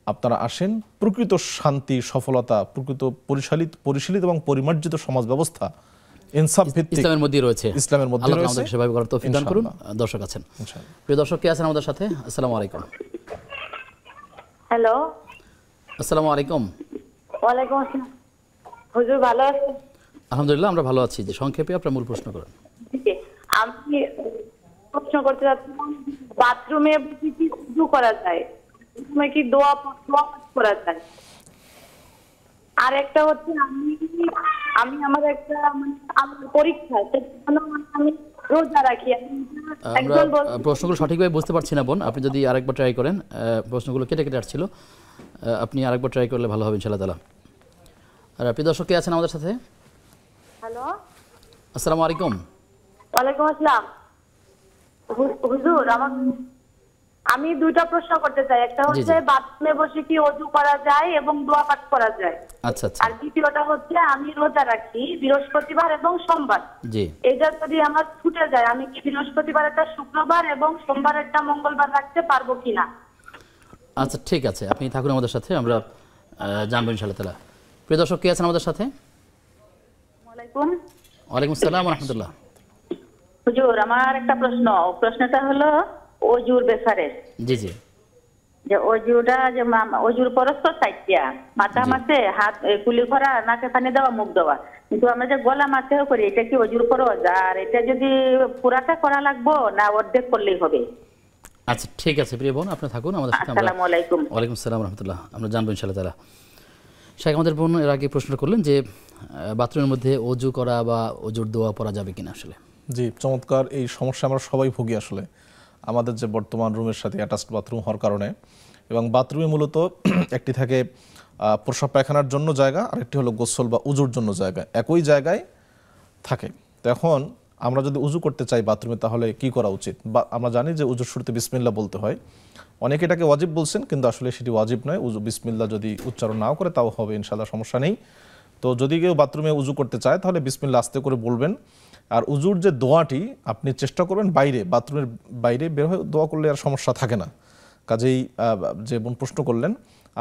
আপনারা আসেন, প্রকৃত শান্তি, সফলতা, প্রকৃত পরিশীলিত এবং পরিমার্জিত সমাজ ব্যবস্থা ইনসাফ ভিত্তিক ইসলামের মধ্যে রয়েছে, ইসলামের মধ্যে আল্লাহ রয়েছে। আমাদের সেভাবে করার তৌফিক দান করুন। দর্শক আছেন, প্রিয় দর্শক কে আছেন আমাদের সাথে? আসসালামু আলাইকুম। হ্যালো, আসসালামু আলাইকুম। ওয়ালাইকুম আসসালাম। হুজুর ভালো আছেন? আলহামদুলিল্লাহ, আমরা ভালো আছি। যে সংক্ষেপে আপনার মূল প্রশ্ন করেন। আমি প্রশ্ন করতে চাচ্ছিলাম, বাথরুমে কি উযু করা যায়? বাথরুমে কি দোয়া করা যায়? আর একটা হচ্ছে আমি আমার একটা আমার পরীক্ষা, সেজন্য আমি রোজা রাখি। আমরা প্রশ্নগুলো সঠিকভাবে বুঝতে পারছি না বোন, আপনি যদি আরেকবার ট্রাই করেন। প্রশ্নগুলো কেটে কেটে আসছিল, আপনি আরেকবার ট্রাই করলে ভালো হবে ইনশাআল্লাহ তাআলা। আর আপনি দর্শক কে আছেন আমাদের সাথে? হ্যালো, আসসালামু আলাইকুম। ওয়ালাইকুম আসসালাম। হুজুর, আমি দুইটা প্রশ্ন করতে চাই। একটা হচ্ছে বাথরুমে বসে কি ওযু করা যায় এবং দোয়া পাঠ করা যায়? আচ্ছা আচ্ছা। আর দ্বিতীয়টা হচ্ছে আমি রোজা রাখি বৃহস্পতিবার এবং সোমবার। জি। এটা যদি আমার ছুটে যায়, আমি কি বৃহস্পতিবারটা শুক্রবার এবং সোমবারেরটা মঙ্গলবার রাখতে পারবো কিনা? আচ্ছা ঠিক আছে, আপনি থাকুন আমাদের সাথে, আমরা জানবো ইনশাআল্লাহ তাআলা। প্রিয় দর্শক কে আছেন আমাদের সাথে? ওয়ালাইকুম। ওয়ালাইকুম আসসালাম ওয়া রাহমাতুল্লাহ। হুজুর, আমার একটা প্রশ্নটা হলো ওযুর ব্যাপারে। জি জি। যে ওযুটা যে ওযুর পরশ তো সাইটিয়া, মাথা মাসে হাত কুলি করা, নাকে পানি দেওয়া, মুখ দেওয়া, কিন্তু আমরা যে গলা মাথাও করি, এটা কি ওযুর পরশ? আর এটা যদি পুরাটা করা লাগবো না অর্ধেক করলেই হবে? আচ্ছা ঠিক আছে প্রিয় বোন, আপনি থাকুন আমাদের সাথে। আসসালামু আলাইকুম। ওয়ালাইকুম আসসালাম ওয়া রাহমাতুল্লাহ, আমরা জানবো ইনশাআল্লাহ তাআলা। শেখ আমাদের বোন এর আগে প্রশ্ন করলেন যে বাথরুমের মধ্যে ওযু করা বা ওযুর দোয়া পড়া যাবে কিনা আসলে। জি, চমৎকার। এই সমস্যা আমরা সবাই ভুগি আসলে, আমাদের যে বর্তমান রুমের সাথে অ্যাটাচড বাথরুম হওয়ার কারণে। এবং বাথরুমে মূলত একটি থাকে প্রস্রাব পায়খানার জন্য জায়গা, আর একটি হলো গোসল বা উজুর জন্য জায়গা, একই জায়গায় থাকে। তো এখন আমরা যদি উজু করতে চাই বাথরুমে, তাহলে কি করা উচিত? বা আমরা জানি যে উজুর শুরুতে বিসমিল্লাহ বলতে হয়, অনেকে এটাকে ওয়াজিব বলছেন, কিন্তু আসলে সেটি ওয়াজিব নয়। উজু বিসমিল্লাহ যদি উচ্চারণ নাও করে তাও হবে ইনশাআল্লাহ, সমস্যা নেই। তো যদি কেউ বাথরুমে উজু করতে চায় তাহলে বিসমিল্লাহ আস্তে করে বলবেন। আর উজুর যে দোয়াটি আপনি চেষ্টা করবেন বাইরে, বাথরুমের বাইরে বের হয়ে দোয়া করলে আর সমস্যা থাকে না। কাজেই যে বোন প্রশ্ন করলেন,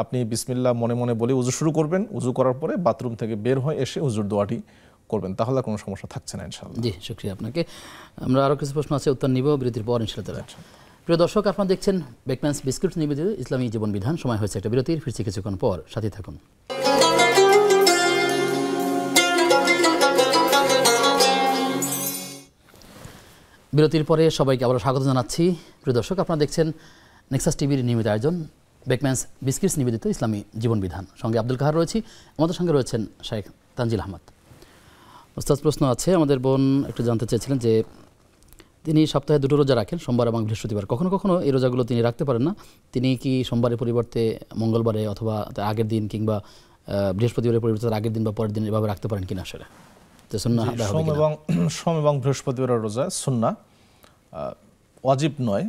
আপনি বিসমিল্লাহ মনে মনে বলে উজু শুরু করবেন, উজু করার পরে বাথরুম থেকে বের হয়ে এসে উজুর দোয়াটি করবেন, তাহলে কোনো সমস্যা থাকছে না ইনশাআল্লাহ। জি, শুকরিয়া আপনাকে। আমরা আরও কিছু প্রশ্ন আছে, উত্তর নিব বিরতির পর ইনশাআল্লাহ। প্রিয় দর্শক, আপনারা দেখছেন বেকম্যানস বিস্কুট নিবেদিত ইসলামী জীবন বিধান। সময় হয়েছে একটা বিরতির, ফিরছি কিছুক্ষণ পর, সাথে থাকুন। বিরতির পরে সবাইকে আবার স্বাগত জানাচ্ছি। প্রিয় দর্শক, আপনারা দেখছেন নেক্সাস টিভির নিয়মিত আয়োজন বেকম্যানস বিস্কিটস নিবেদিত ইসলামী জীবন বিধান। সঙ্গে আব্দুল কাহার রয়েছি, আমাদের সঙ্গে রয়েছেন শেখ তানজিল আহমদ। ওস্তাদ, প্রশ্ন আছে, আমাদের বোন একটু জানতে চেয়েছিলেন যে তিনি সপ্তাহে দুটো রোজা রাখেন, সোমবার এবং বৃহস্পতিবার। কখনো কখনো এই রোজাগুলো তিনি রাখতে পারেন না, তিনি কি সোমবারের পরিবর্তে মঙ্গলবারে অথবা আগের দিন কিংবা বৃহস্পতিবারের পরিবর্তে আগের দিন বা পরের দিন এভাবে রাখতে পারেন কিনা আসলে? সোম এবং বৃহস্পতিবারের রোজা সুন্নাহ, ওয়াজিব নয়।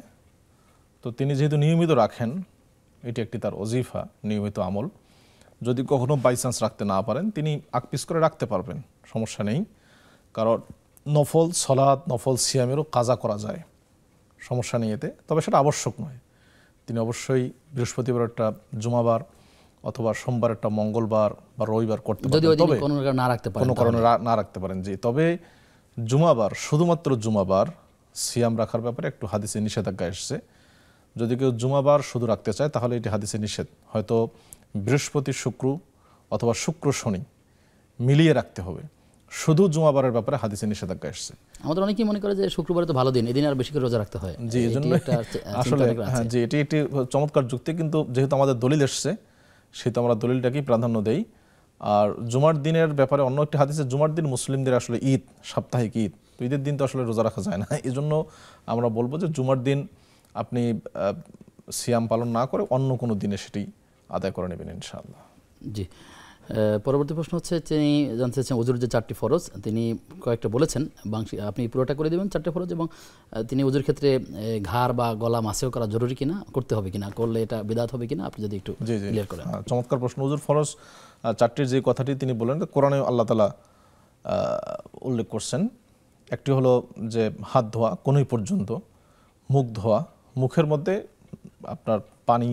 তো তিনি যেহেতু নিয়মিত রাখেন, এটি একটি তার ওজিফা, নিয়মিত আমল। যদি কখনো বাই চান্স রাখতে না পারেন, তিনি আকপিস করে রাখতে পারবেন, সমস্যা নেই। কারণ নফল সলাত, নফল সিয়ামেরও কাজা করা যায়, সমস্যা নেই এতে। তবে সেটা আবশ্যক নয়। তিনি অবশ্যই বৃহস্পতিবার একটা জুমাবার অথবা সোমবার একটা মঙ্গলবার বা রবিবার করতে পারেন, তবে কোনো কারণে না রাখতে পারেন। জি, তবে জুমাবার, শুধুমাত্র জুমাবার সিয়াম রাখার ব্যাপারে একটু হাদিসে নিষেধাজ্ঞা এসেছে, যদি কেউ জুমাবার শুধু রাখতে চায় তাহলে এটি হাদিসে নিষেধ, হয়তো বৃহস্পতি শুক্র অথবা শুক্র শনি মিলিয়ে রাখতে হবে। শুধু জুমাবারের ব্যাপারে হাদিসে নিষেধাজ্ঞা এসেছে। আমাদের অনেকেই মনে করে যে শুক্রবারে তো ভালো দিন, এদিন আর বেশি করে রোজা রাখতে হয়। জি, এই জন্য আসলে হ্যাঁ জি, এটি একটি চমৎকার যুক্তি, কিন্তু যেহেতু আমাদের দলিল এসছে সেহেতু আমরা দলিলটাকেই প্রাধান্য দেই। আর জুমার দিনের ব্যাপারে অন্য একটি হাদিসে জুমার দিন মুসলিমদের আসলে ঈদ, সাপ্তাহিক ঈদ, তো ঈদের দিন তো আসলে রোজা রাখা যায় না। এই জন্য আমরা বলবো যে জুমার দিন আপনি সিয়াম পালন না করে অন্য কোনো দিনে সেটি আদায় করে নেবেন ইনশাআল্লাহ। জি, পরবর্তী প্রশ্ন হচ্ছে, তিনি জানতে চাচ্ছেন ওজুর যে 4টি ফরজ, তিনি কয়েকটা বলেছেন, আপনি পুরোটা করে দেবেন 4টে ফরজ, এবং তিনি ওজুর ক্ষেত্রে ঘাড় বা গলা মাসেও করা জরুরি কিনা, করতে হবে কিনা, করলে এটা বিদআত হবে কিনা, আপনি যদি একটু ক্লিয়ার করেন। চমৎকার প্রশ্ন। ওজুর ফরজ 4টির যে কথাটি তিনি বললেন, কোরআনে আল্লাহ তাআলা উল্লেখ করছেন। একটি হলো যে হাত ধোয়া কোনই পর্যন্ত, মুখ ধোয়া, মুখের মধ্যে আপনার পানি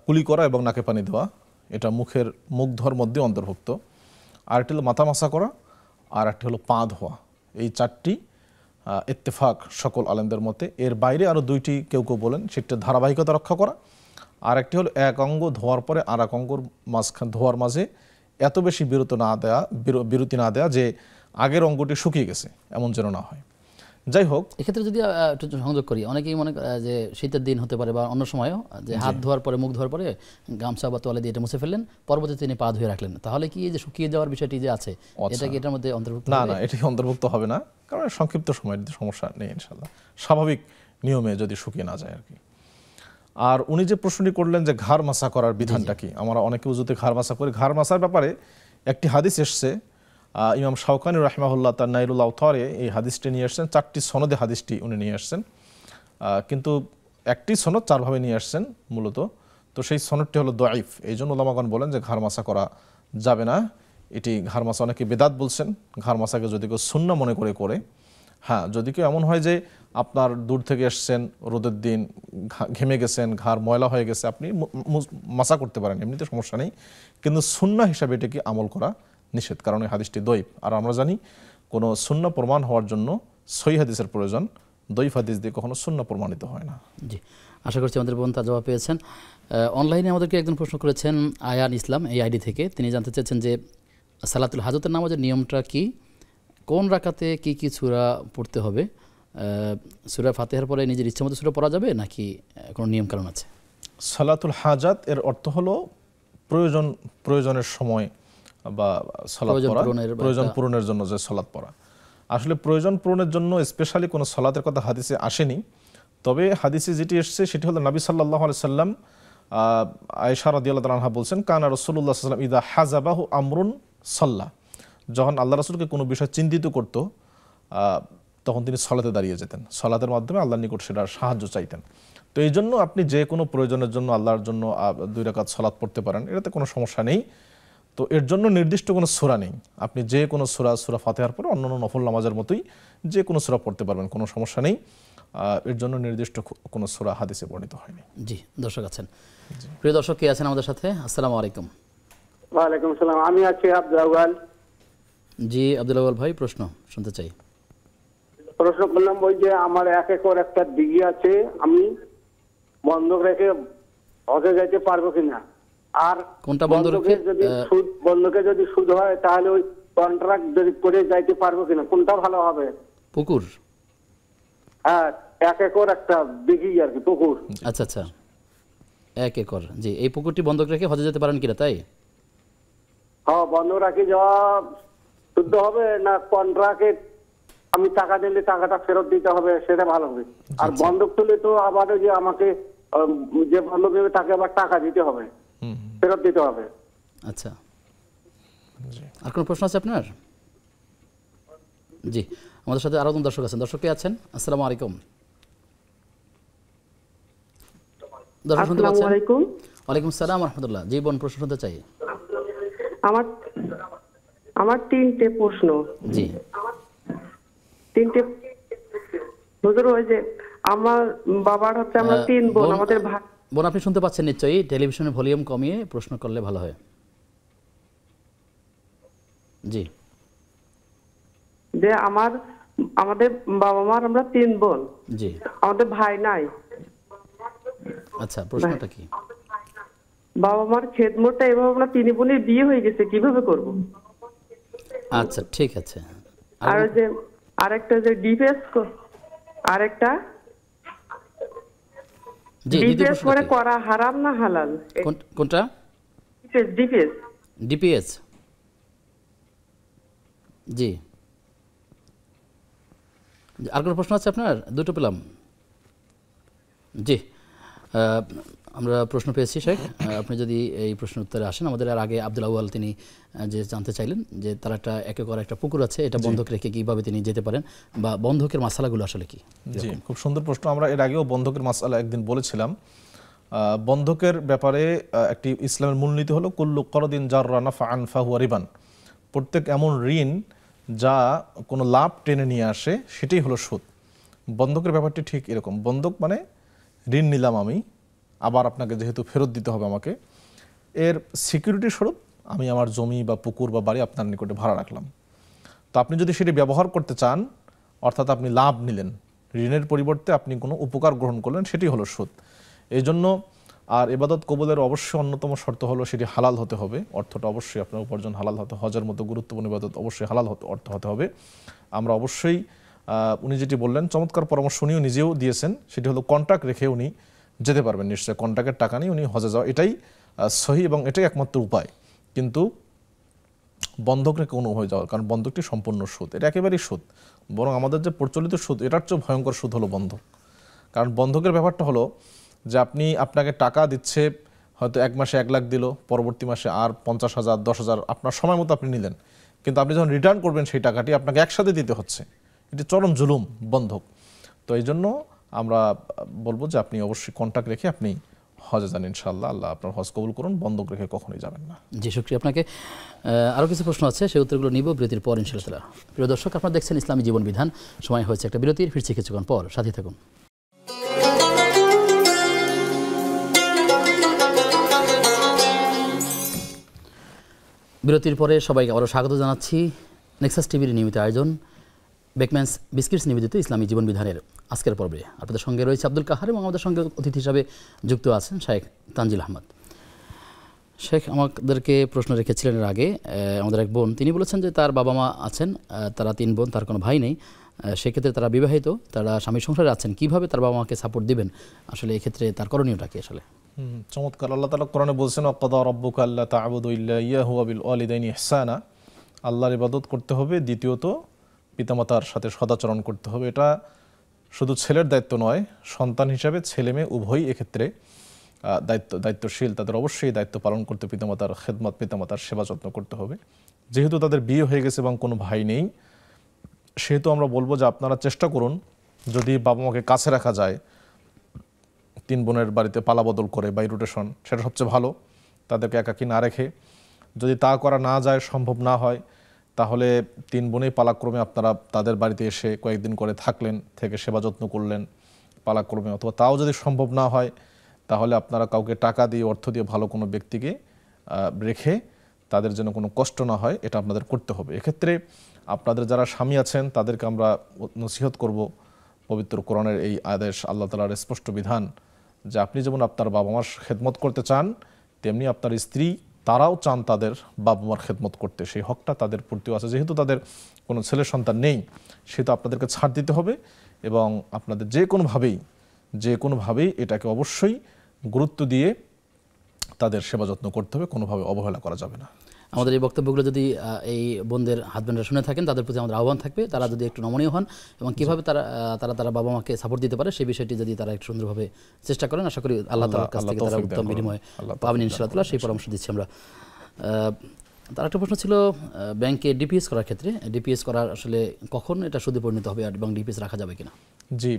কুলি করা এবং নাকে পানি দেওয়া, এটা মুখ ধোয়ার মধ্যে অন্তর্ভুক্ত। আরেকটি হলো মাথা মাসা করা, আর একটি হলো পা ধোয়া। এই 4টি ইত্তেফাক সকল আলেমদের মতে। এর বাইরে আরও 2টি কেউ কেউ বলেন, সেটা ধারাবাহিকতা রক্ষা করা। আর একটি হলো এক অঙ্গ ধোয়ার পরে আর এক অঙ্গর ধোয়ার মাঝে এত বেশি বিরতি না দেয়া যে আগের অঙ্গটি শুকিয়ে গেছে এমন যেন না হয়। যাই হোক, এক্ষেত্রে যদি একটু সংযোগ করি, অনেকেই মনে করে যে শীতের দিন হতে পারে বা অন্য সময়ও, যে হাত ধোয়ার পরে মুখ ধোয়ার পরে গামছা বা তোয়ালে দিয়ে এটা মুছে ফেললেন, পরবর্তীতে তিনি পা ধুয়ে রাখলেন, তাহলে কি এই যে শুকিয়ে যাওয়ার বিষয়টি যে আছে এটা কি এটার মধ্যে অন্তর্ভুক্ত? না, এটি অন্তর্ভুক্ত হবে না, কারণ সংক্ষিপ্ত সময়ের সমস্যা নেই ইনশাআল্লাহ, স্বাভাবিক নিয়মে যদি শুকিয়ে না যায় আর কি। আর উনি যে প্রশ্নটি করলেন যে ঘাড় মাসা করার বিধানটা কি, আমরা অনেকে উজুতে ঘাড় মাসা করি। ঘাড় মাসার ব্যাপারে একটি হাদিস এসছে, ইমাম শাওকানি রাহিমাহুল্লাহ তার নাইলুল আওতারে এই হাদিসটি নিয়ে আসছেন। 4টি সনদে হাদিসটি উনি নিয়ে আসছেন, কিন্তু একটি সনদ 4 ভাবে নিয়ে আসছেন মূলত। তো সেই সনদটি হলো দঈফ, এই জন্য ওলামাগণ বলেন যে ঘাড় মাসা করা যাবে না। এটি ঘাড় মাসা অনেকে বেদাত বলছেন। ঘাড় মাসাকে যদি কেউ সুন্নাহ মনে করে, হ্যাঁ, যদি কেউ এমন হয় যে আপনার দূর থেকে এসছেন, রোদের দিন, ঘেমে গেছেন, ঘাড় ময়লা হয়ে গেছে, আপনি মাসা করতে পারেন, এমনিতে সমস্যা নেই, কিন্তু সুন্নাহ হিসাবে এটাকে আমল করা নিষেধ, কারণ এই হাদিসটি দঈফ। আর আমরা জানি কোনো সুন্নাহ প্রমাণ হওয়ার জন্য সহিহ হাদিসের প্রয়োজন, দঈফ হাদিস দিয়ে কখনো সুন্নাহ প্রমাণিত হয় না। জি, আশা করছি আমাদের বোন তার জবাব পেয়েছেন। অনলাইনে আমাদেরকে একজন প্রশ্ন করেছেন, আয়ান ইসলাম, এই আইডি থেকে। তিনি জানতে চাচ্ছেন যে সালাতুল হাজতের নামাজের নিয়মটা কি, কোন রাকাতে কি কি সূরা পড়তে হবে, সূরা ফাতিহার পরে নিজের ইচ্ছা মতো সূরা পড়া যাবে নাকি কোনো নিয়ম কারণ আছে? সালাতুল হাজাত এর অর্থ হলো প্রয়োজনের সময় বা সালাত পড়া, প্রয়োজন পূরণের জন্য যে সালাত পড়া। আসলে প্রয়োজন পূরণের জন্য স্পেশালি কোনো সালাতের কথা হাদিসে আসেনি, তবে হাদিসে যেটি এসেছে সেটি হলো নবী সাল্লাল্লাহু আলাইহি সাল্লাম, আয়েশা রাদিয়াল্লাহু তাআলা আনহা বলছেন, কানা রাসূলুল্লাহ সাল্লাল্লাহু আলাইহি ওয়াসাল্লাম ইযা হাযাবাহু আমরুন সাল্লা, যখন আল্লাহ রাসূলকে কোনো বিষয় চিন্তিত করত তখন তিনি সালাতে দাঁড়িয়ে যেতেন, সালাতের মাধ্যমে আল্লাহর নিকট সেটার সাহায্য চাইতেন। তো এই জন্য আপনি যে কোনো প্রয়োজনের জন্য আল্লাহর জন্য 2 রাকাত সালাত পড়তে পারেন, এটাতে কোনো সমস্যা নেই। তো এর জন্য নির্দিষ্ট কোনো সূরা নেই, আপনি যে কোনো সূরা ফাতিহার পরে অন্যান্য নফল নামাজের মতোই যে কোনো সূরা পড়তে পারবেন, কোনো সমস্যা নেই। এর জন্য নির্দিষ্ট কোনো সূরা হাদিসে বর্ণিত হয়নি। জি, দর্শক আছেন, প্রিয় দর্শক কে আছেন আমাদের সাথে? আসসালামু আলাইকুম। ওয়ালাইকুম আসসালাম, আমি আছি আব্দুল আউয়াল। জি, আব্দুল আউয়াল ভাই, প্রশ্ন শুনতে চাই। প্রশ্ন করলাম, ওই যে আমার 1 একর একটা দিঘি আছে, আমি বন্ধক রেখে হজে যাইতে পারবো কিনা? আর কোনটা বন্ধক রেখে? বন্ধকে যদি সুদ হয় তাহলে ওই কন্ট্রাক্ট যদি করে যাইতে পারবো কিনা, কোনটা ভালো হবে? পুকুর? হ্যাঁ, 1 একর একটা দিঘি আর কি, পুকুর। আচ্ছা আচ্ছা, 1 একর। জি, এই পুকুরটি বন্ধক রেখে হজে যেতে পারেন কিনা তাই? হ্যাঁ, বন্ধক রাখি যাওয়া শুদ্ধ হবে না কন্ট্রাক্টে আমি টাকা দিলে টাকাটা ফেরত দিতে হবে, সেটা ভালো হবে? আর বন্ধক তুলে তো আবার যে আমাকে যে বন্ধক দেবে তাকে আবার টাকা দিতে হবে, ফেরত দিতে হবে। আচ্ছা, আর কোনো প্রশ্ন আছে আপনার? জি, আমাদের সাথে আরো দর্শক আছেন। দর্শক কে আছেন? আসসালামু আলাইকুম। দর্শক শুনতে পাচ্ছেন? ওয়ালাইকুম আসসালাম ওয়া রাহমাতুল্লাহ। জি বোন, প্রশ্ন শুনতে চাই। আমার 3টে প্রশ্ন। জি, 3টে। হুজুর, ওই যে আমার বাবার হচ্ছে, আমরা 3 বোন, আমাদের ভাই। বোন, আপনি শুনতে পাচ্ছেন নিশ্চয়ই? টেলিভিশনের ভলিউম কমিয়ে প্রশ্ন করলে ভালো হয়। জি, যে আমাদের বাবা মার আমরা 3 বোন। জি, আমাদের ভাই নাই। আচ্ছা, প্রশ্নটা কি? বাবা মার খেদমতটা এভাবে আমরা 3 বোনের বিয়ে হয়ে গেছে, কিভাবে করব? আচ্ছা, ঠিক আছে। আর ওই যে আরেকটা যে ডিপিএস আরেকটা জি, দ্বিতীয় ডিপিএস করে প্রশ্নটা কি? করা হারাম না হালাল? কোনটা? DPS DPS. জি, আর কোনো প্রশ্ন আছে আপনার? দুটো পেলাম। জি, আমরা প্রশ্ন পেয়েছি শেখ। আপনি যদি এই প্রশ্নের উত্তরে আসেন। আমাদের আর আগে আব্দুল আউয়াল তিনি যে জানতে চাইলেন যে তার একটা একর একটা পুকুর আছে, এটা বন্ধক রেখে কিভাবে তিনি যেতে পারেন বা বন্ধকের মাসালাগুলো আসলে কি? জি, খুব সুন্দর প্রশ্ন। আমরা এর আগেও বন্ধকের মাসালা একদিন বলেছিলাম। বন্ধকের ব্যাপারে একটি ইসলামের মূলনীতি হলো কুল্লু করদিন জাররা নাফআন ফাহুয়া রিবান। প্রত্যেক এমন ঋণ যা কোনো লাভ টেনে নিয়ে আসে সেটাই হলো সুদ। বন্ধকের ব্যাপারটি ঠিক এরকম। বন্ধক মানে ঋণ নিলাম আমি, আবার আপনাকে যেহেতু ফেরত দিতে হবে আমাকে, এর সিকিউরিটি স্বরূপ আমি আমার জমি বা পুকুর বা বাড়ি আপনার নিকটে ভাড়া রাখলাম। তো আপনি যদি সেটি ব্যবহার করতে চান, অর্থাৎ আপনি লাভ নিলেন, ঋণের পরিবর্তে আপনি কোনো উপকার গ্রহণ করলেন, সেটি হলো সুদ। এই জন্য আর ইবাদত কবুলের অবশ্যই অন্যতম শর্ত হলো সেটি হালাল হতে হবে, অর্থটা অবশ্যই আপনার উপার্জন হালাল হতে, হজের মতো গুরুত্বপূর্ণ ইবাদত অবশ্যই হালাল অর্থ হতে হবে। আমরা অবশ্যই উনি যেটি বললেন চমৎকার পরামর্শ উনিও নিজেও দিয়েছেন, সেটি হলো কন্ট্রাক্ট রেখে উনি যেতে পারবেন নিশ্চয়ই। কন্ট্রাক্টের টাকা নিয়ে উনি হজে যাওয়া, এটাই সহি এবং এটাই একমাত্র উপায়। কিন্তু বন্ধক রেখে কোনো হয়ে যাওয়ার, কারণ বন্ধকটি সম্পূর্ণ সুদ, এটা একেবারেই সুদ। বরং আমাদের যে প্রচলিত সুদ, এটার চেয়ে ভয়ঙ্কর সুদ হলো বন্ধক। কারণ বন্ধকের ব্যাপারটা হলো যে আপনাকে টাকা দিচ্ছে, হয়তো এক মাসে 1 লাখ দিল, পরবর্তী মাসে আর 50,000 10,000 আপনার সময় মতো আপনি নিলেন, কিন্তু আপনি যখন রিটার্ন করবেন সেই টাকাটি আপনাকে একসাথে দিতে হচ্ছে। এটি চরম জুলুম বন্ধক। তো এই জন্য আমরা বলবো যে আপনি অবশ্যই কন্ট্যাক্ট রেখে আপনি হজে যান ইনশাআল্লাহ। আল্লাহ আপনার হজ কবুল করুন, বন্ধক রেখে কখনোই যাবেন না। জি, শুকরিয়া আপনাকে। আরও কিছু প্রশ্ন আছে, সেই উত্তরগুলো নিব বিরতির পর ইনশাআল্লাহ। প্রিয় দর্শক, আপনারা দেখছেন ইসলামী জীবন বিধান। সময় হয়েছে একটা বিরতির, ফিরছি কিছুক্ষণ পর, সাথে থাকুন। বিরতির পরে সবাইকে আবারও স্বাগত জানাচ্ছি নেক্সাস টিভির নিয়মিত আয়োজন বেকম্যানস বিস্কিটস নিবেদিত ইসলামী জীবন বিধানের আজকের পর্বে। আপনাদের সঙ্গে রয়েছে আব্দুল কাহার এবং আমাদের সঙ্গে অতিথি হিসাবে যুক্ত আছেন শেখ তানজিল আহমদ। শেখ আমাদেরকে প্রশ্ন রেখেছিলেন এর আগে, আমাদের এক বোন তিনি বলেছেন যে তার বাবা মা আছেন, তারা 3 বোন, তার কোনো ভাই নেই। সেক্ষেত্রে তারা বিবাহিত, তারা স্বামী সংসারে আছেন, কিভাবে তার বাবা মাকে সাপোর্ট দিবেন, আসলে এক্ষেত্রে তার করণীয়টা কি? আসলে চমৎকার। আল্লাহ তাআলা কোরআনে বলছেন ওয়াকাদা রাব্বুকা আল্লা তা'বুদু ইল্লা ইয়াহু ওয়া বিল ওয়ালিদাইনি ইহসানা। আল্লাহর ইবাদত করতে হবে, দ্বিতীয়ত পিতামাতার সাথে সদাচরণ করতে হবে। এটা শুধু ছেলের দায়িত্ব নয়, সন্তান হিসাবে ছেলে মেয়ে উভয়ই এক্ষেত্রে দায়িত্বশীল। তাদের অবশ্যই দায়িত্ব পালন করতে, পিতামাতার খেদমত, পিতামাতার সেবা যত্ন করতে হবে। যেহেতু তাদের বিয়ে হয়ে গেছে এবং কোনো ভাই নেই, সেহেতু আমরা বলবো যে আপনারা চেষ্টা করুন, যদি বাবা মাকে কাছে রাখা যায় 3 বোনের বাড়িতে পালা বদল করে বাই রোটেশন, সেটা সবচেয়ে ভালো, তাদেরকে একাকী না রেখে। যদি তা করা না যায়, সম্ভব না হয়, তাহলে 3 বোনেই পালাক্রমে আপনারা তাদের বাড়িতে এসে কয়েকদিন করে থাকলেন, থেকে সেবা যত্ন করলেন পালাক্রমে। অথবা তাও যদি সম্ভব না হয়, তাহলে আপনারা কাউকে টাকা দিয়ে, অর্থ দিয়ে ভালো কোনো ব্যক্তিকে রেখে তাদের যেন কোনো কষ্ট না হয়, এটা আপনাদের করতে হবে। এক্ষেত্রে আপনাদের যারা স্বামী আছেন তাদেরকে আমরা নসিহত করব, পবিত্র কোরআনের এই আদেশ, আল্লাহ তাআলার স্পষ্ট বিধান যে আপনি যেমন আপনার বাবা মার খেদমত করতে চান, তেমনি আপনার স্ত্রী তারাও চান তাদের বাবা মার খেদমত করতে, সেই হকটা তাদের প্রতিও আছে। যেহেতু তাদের কোনো ছেলে সন্তান নেই, সেহেতু আপনাদেরকে ছাড় দিতে হবে এবং আপনাদের যে কোনোভাবেই এটাকে অবশ্যই গুরুত্ব দিয়ে তাদের সেবা যত্ন করতে হবে, কোনোভাবে অবহেলা করা যাবে না। আমাদের এই বক্তব্যগুলো যদি এই বোনদের হাজব্যান্ডরা শুনে থাকেন, তাদের প্রতি আমাদের আহ্বান থাকবে, তারা যদি একটু নমনীয় হন এবং কীভাবে তারা বাবা মাকে সাপোর্ট দিতে পারে সেই বিষয়টি যদি তারা একটু সুন্দরভাবে চেষ্টা করেন, আশা করি আল্লাহ তাআলার কাছ থেকে তারা উত্তম বিনিময় পাবেন ইনশাআল্লাহ। সেই পরামর্শ দিচ্ছি আমরা। তার একটা প্রশ্ন ছিল ব্যাংকে ডিপিএস করার ক্ষেত্রে, ডিপিএস করার আসলে কখন এটা সুদে পরিণত হবে এবং ডিপিএস রাখা যাবে কিনা? জি,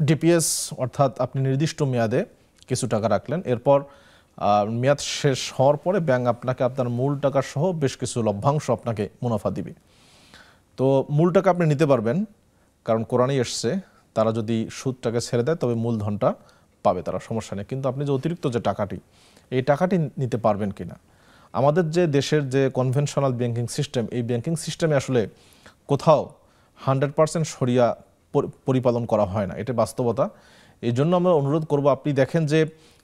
ডিপিএস অর্থাৎ আপনি নির্দিষ্ট মেয়াদে কিছু টাকা রাখলেন, এরপর মেয়াদ শেষ হওয়ার পরে ব্যাংক আপনাকে আপনার মূল টাকা সহ বেশ কিছু লভ্যাংশ আপনাকে মুনাফা দিবে। তো মূল টাকা আপনি নিতে পারবেন, কারণ কোরআনেই এসছে তারা যদি সুদটাকে ছেড়ে দেয় তবে মূলধনটা পাবে তারা, সমস্যা নেই। কিন্তু আপনি যে অতিরিক্ত যে টাকাটি, এই টাকাটি নিতে পারবেন কিনা। আমাদের যে দেশের যে কনভেনশনাল ব্যাংকিং সিস্টেম, এই ব্যাংকিং সিস্টেমে আসলে কোথাও 100% শরিয়া পরিপালন করা হয় না, এটা বাস্তবতা। এই জন্য আমরা অনুরোধ করব, আপনি দেখেন যে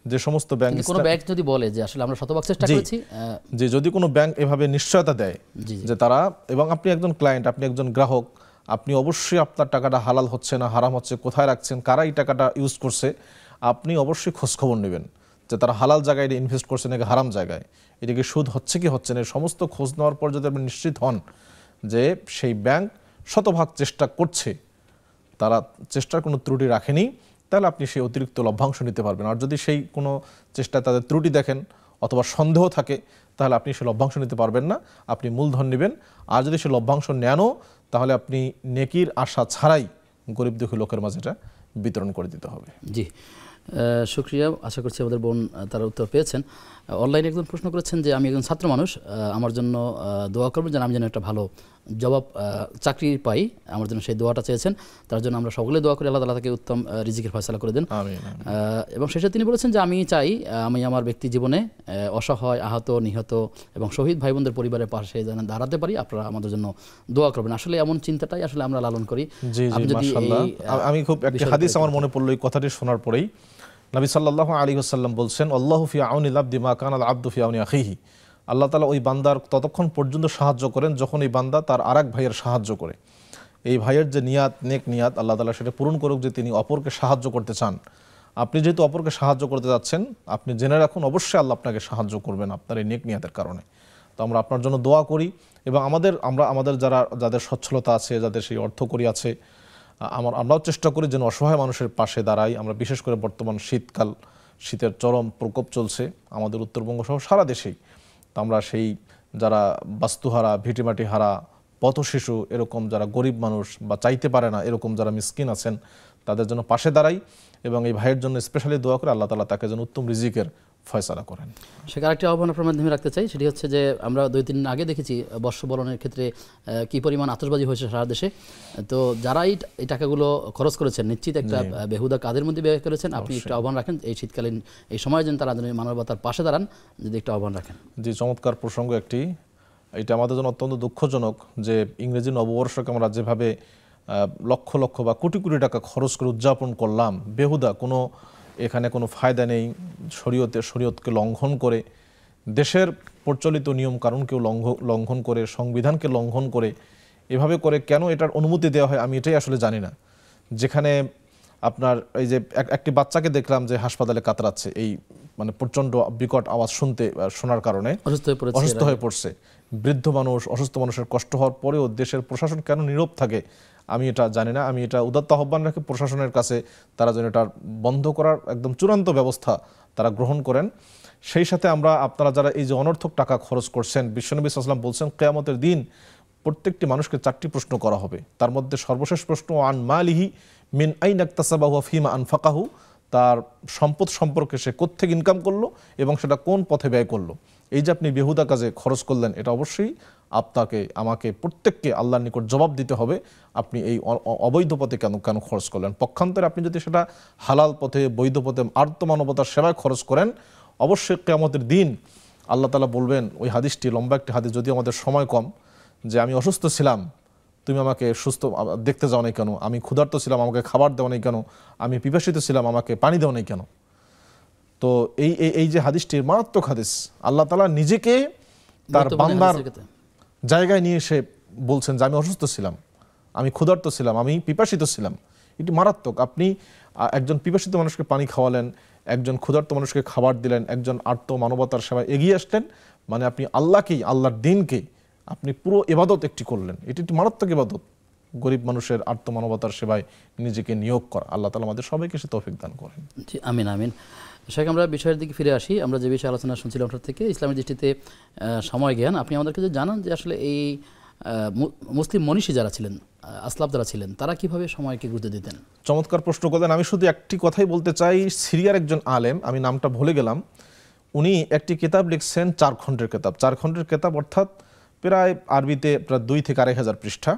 যে সমস্ত ব্যাংক, কোনো ব্যাংক যদি বলে যে আসলে আমরা শতভাগ চেষ্টা করেছি, যে যদি কোনো ব্যাংক এভাবে নিশ্চয়তা দেয় যে তারা, এবং আপনি একজন ক্লায়েন্ট, আপনি একজন গ্রাহক, আপনি অবশ্যই আপনার টাকাটা হালাল হচ্ছে না হারাম হচ্ছে, কোথায় রাখছেন, কারা এই টাকাটা ইউজ করছে, আপনি অবশ্যই খোঁজখবর নেবেন যে তারা হালাল জায়গায় এটা ইনভেস্ট করছে নাকি হারাম জায়গায়, এটাকে সুদ হচ্ছে কি হচ্ছে না, সমস্ত খোঁজ নেওয়ার পর যদি আপনি নিশ্চিত হন যে সেই ব্যাংক শতভাগ চেষ্টা করছে, তারা চেষ্টার কোনো ত্রুটি রাখেনি, তাহলে আপনি সেই অতিরিক্ত লভ্যাংশ নিতে পারবেন। আর যদি সেই কোনো চেষ্টায় তাদের ত্রুটি দেখেন অথবা সন্দেহ থাকে, তাহলে আপনি সেই লভ্যাংশ নিতে পারবেন না, আপনি মূলধন নেবেন। আর যদি সেই লভ্যাংশ নেনও, তাহলে আপনি নেকির আশা ছাড়াই গরিব দুঃখী লোকের মাঝে এটা বিতরণ করে দিতে হবে। জি, শুক্রিয়া। আশা করছি আমাদের বোন তার উত্তর পেয়েছেন। অনলাইনে একজন প্রশ্ন করেছেন যে আমি একজন ছাত্র মানুষ, আমার জন্য দোয়া করবেন যেন আমি যেন একটা ভালো জবাব চাকরি পাই, আমার জন্য সেই দোয়াটা চেয়েছেন। তার জন্য আমরা সকলে দোয়া করি আল্লাহ তাআলা তাকে উত্তম রিজিকের ফয়সালা করে দেন। এবং শেষে তিনি বলেছেন যে আমি চাই আমি আমার ব্যক্তি জীবনে অসহায়, আহত, নিহত এবং শহীদ ভাই বোনদের পরিবারের পাশে যেন দাঁড়াতে পারি, আপনারা আমাদের জন্য দোয়া করবেন। আসলে এমন চিন্তাটাই আসলে আমরা লালন করি। জি জি, মাশাআল্লাহ। আমি খুব একটা হাদিস আমার মনে পড়লো এই কথাটি শোনার পরেই। নবী সাল্লাল্লাহু আলাইহি ওয়াসাল্লাম বলছেন, আল্লাহু ফি আউনিল আবদি মা কানাল আবদু ফি আউনি আখিহি। আল্লাহ তাআলা ওই বান্দার ততক্ষণ পর্যন্ত সাহায্য করেন যখন এই বান্দা তার আরেক ভাইয়ের সাহায্য করে। এই ভাইয়ের যে নিয়াত, নেক নিয়াত, আল্লাহ তাআলা সেটা পূরণ করুক যে তিনি অপরকে সাহায্য করতে চান। আপনি যেহেতু অপরকে সাহায্য করতে যাচ্ছেন, আপনি জেনে রাখুন অবশ্যই আল্লাহ আপনাকে সাহায্য করবেন আপনার এই নেক নিয়াতের কারণে। তো আমরা আপনার জন্য দোয়া করি, এবং আমাদের যাদের সচ্ছলতা আছে, যাদের সেই অর্থকড়ি আছে, আমরাও চেষ্টা করি যেন অসহায় মানুষের পাশে দাঁড়াই। আমরা বিশেষ করে বর্তমান শীতকাল, শীতের চরম প্রকোপ চলছে আমাদের উত্তরবঙ্গ সহ সারা দেশেই। তো আমরা সেই যারা বাস্তুহারা, ভিটিমাটি হারা, পথশিশু, এরকম যারা গরিব মানুষ বা চাইতে পারে না, এরকম যারা মিসকিন আছেন, তাদের জন্য পাশে দাঁড়াই, এবং এই ভাইয়ের জন্য স্পেশালি দোয়া করে আল্লাহ তাআলা তাকে যেন উত্তম রিজিকের ফয়সালা করেন। সেখানে আরেকটি আহ্বান আপনার মাধ্যমে রাখতে চাই, সেটি হচ্ছে যে আমরা 2-3 দিন আগে দেখেছি বর্ষবরণের ক্ষেত্রে কি পরিমাণ আতশবাজি হয়েছে সারা দেশে। তো যারা এই টাকাগুলো খরচ করেছেন, নিশ্চিত একটা বেহুদা কাজের মধ্যে ব্যয় করেছেন। আপনি একটা আহ্বান রাখেন এই শীতকালীন এই সময় যেন তারা মানবতার পাশে দাঁড়ান, যদি একটা আহ্বান রাখেন। জি, চমৎকার প্রসঙ্গ একটি। এটা আমাদের জন্য অত্যন্ত দুঃখজনক যে ইংরেজি নববর্ষকে আমরা যেভাবে লক্ষ লক্ষ বা কোটি কোটি টাকা খরচ করে উদযাপন করলাম, বেহুদা, এখানে কোনো ফায়দা নেই, শরীয়তকে লঙ্ঘন করে, দেশের প্রচলিত নিয়ম কানুনকেও লঙ্ঘন করে, সংবিধানকে লঙ্ঘন করে, এভাবে করে কেন এটার অনুমতি দেওয়া হয় আমি এটাই আসলে জানি না। যেখানে আপনার এই যে একটি বাচ্চাকে দেখলাম যে হাসপাতালে কাতরাচ্ছে, এই মানে প্রচণ্ড বিকট আওয়াজ শোনার কারণে অসুস্থ হয়ে পড়ছে। বৃদ্ধ মানুষ, অসুস্থ মানুষের কষ্ট হওয়ার পরেও দেশের প্রশাসন কেন নীরব থাকে আমি এটা জানি না। আমি এটা উদাত্ত আহ্বান রাখি প্রশাসনের কাছে, তারা যেন এটা বন্ধ করার একদম চূড়ান্ত ব্যবস্থা তারা গ্রহণ করেন। সেই সাথে আপনারা যারা এই যে অনর্থক টাকা খরচ করছেন, বিশ্বনবী সাল্লাল্লাহু আলাইহি ওয়াসাল্লাম বলছেন কিয়ামতের দিন প্রত্যেকটি মানুষকে 4টি প্রশ্ন করা হবে। তার মধ্যে সর্বশেষ প্রশ্ন আন মালিহি মিন আইনা ইকতাসাবাহু ওয়া ফিমা আনফাকাহু, তার সম্পদ সম্পর্কে সে কোত্থেকে ইনকাম করলো এবং সেটা কোন পথে ব্যয় করলো। এই যে আপনি বেহুদা কাজে খরচ করলেন, এটা অবশ্যই আপনাকে, আমাকে, প্রত্যেককে আল্লাহর নিকট জবাব দিতে হবে। আপনি এই অবৈধ পথে কেন খরচ করলেন। পক্ষান্তরে আপনি যদি সেটা হালাল পথে, বৈধ পথে, আর্তমানবতার সেবায় খরচ করেন, অবশ্যই কিয়ামতের দিন আল্লাহ তাআলা বলবেন, ওই হাদিসটি লম্বা একটি হাদিস, যদি আমাদের সময় কম, যে আমি অসুস্থ ছিলাম, তুমি আমাকে সুস্থ দেখতে যাও নাই কেন, আমি ক্ষুধার্ত ছিলাম, আমাকে খাবার দেওয়া নেই কেন, আমি পিপাসিত ছিলাম, আমাকে পানি দেওয়া নেই কেন। তো এই যে হাদিসটির মারাত্মক হাদিস, আল্লাহ তাআলা নিজেকে তার বান্দার জায়গায় নিয়ে এসে বলছেন যে আমি অসুস্থ ছিলাম, আমি ক্ষুধার্ত ছিলাম, আমি পিপাসিত ছিলাম। এটি মারাত্মক। আপনি একজন পিপাসিত মানুষকে পানি খাওয়ালেন, একজন ক্ষুধার্ত মানুষকে খাবার দিলেন, একজন আর্ত মানবতার সেবায় এগিয়ে আসলেন, মানে আপনি আল্লাহকেই, আল্লাহর দিনকে আপনি পুরো ইবাদত একটি করলেন। এটি একটি মারাত্মক ইবাদত, গরিব মানুষের আর্ত মানবতার সেবায় নিজেকে নিয়োগ করা। আল্লাহ তাআলা আমাদের সবাইকে সে তৌফিক দান করেন। জি, আমিন আমিন। শেখ, আমরা বিষয়ের দিকে ফিরে আসি। আমরা যে বিষয়ে আলোচনা শুনছিলাম ওটার থেকে ইসলামের দৃষ্টিতে সময় জ্ঞান, আপনি আমাদেরকে যে জানান যে আসলে এই মুসলিম মনীষী যারা ছিলেন, আসলাফ যারা ছিলেন, তারা কিভাবে সময়কে গুরুত্ব দিতেন। চমৎকার প্রশ্ন করলেন। আমি শুধু একটি কথাই বলতে চাই, সিরিয়ার একজন আলেম, আমি নামটা ভুলে গেলাম, উনি একটি কিতাব লিখছেন, 4 খণ্ডের কিতাব। 4 খণ্ডের কিতাব অর্থাৎ প্রায় আরবিতে প্রায় 2 থেকে 2,500 পৃষ্ঠা।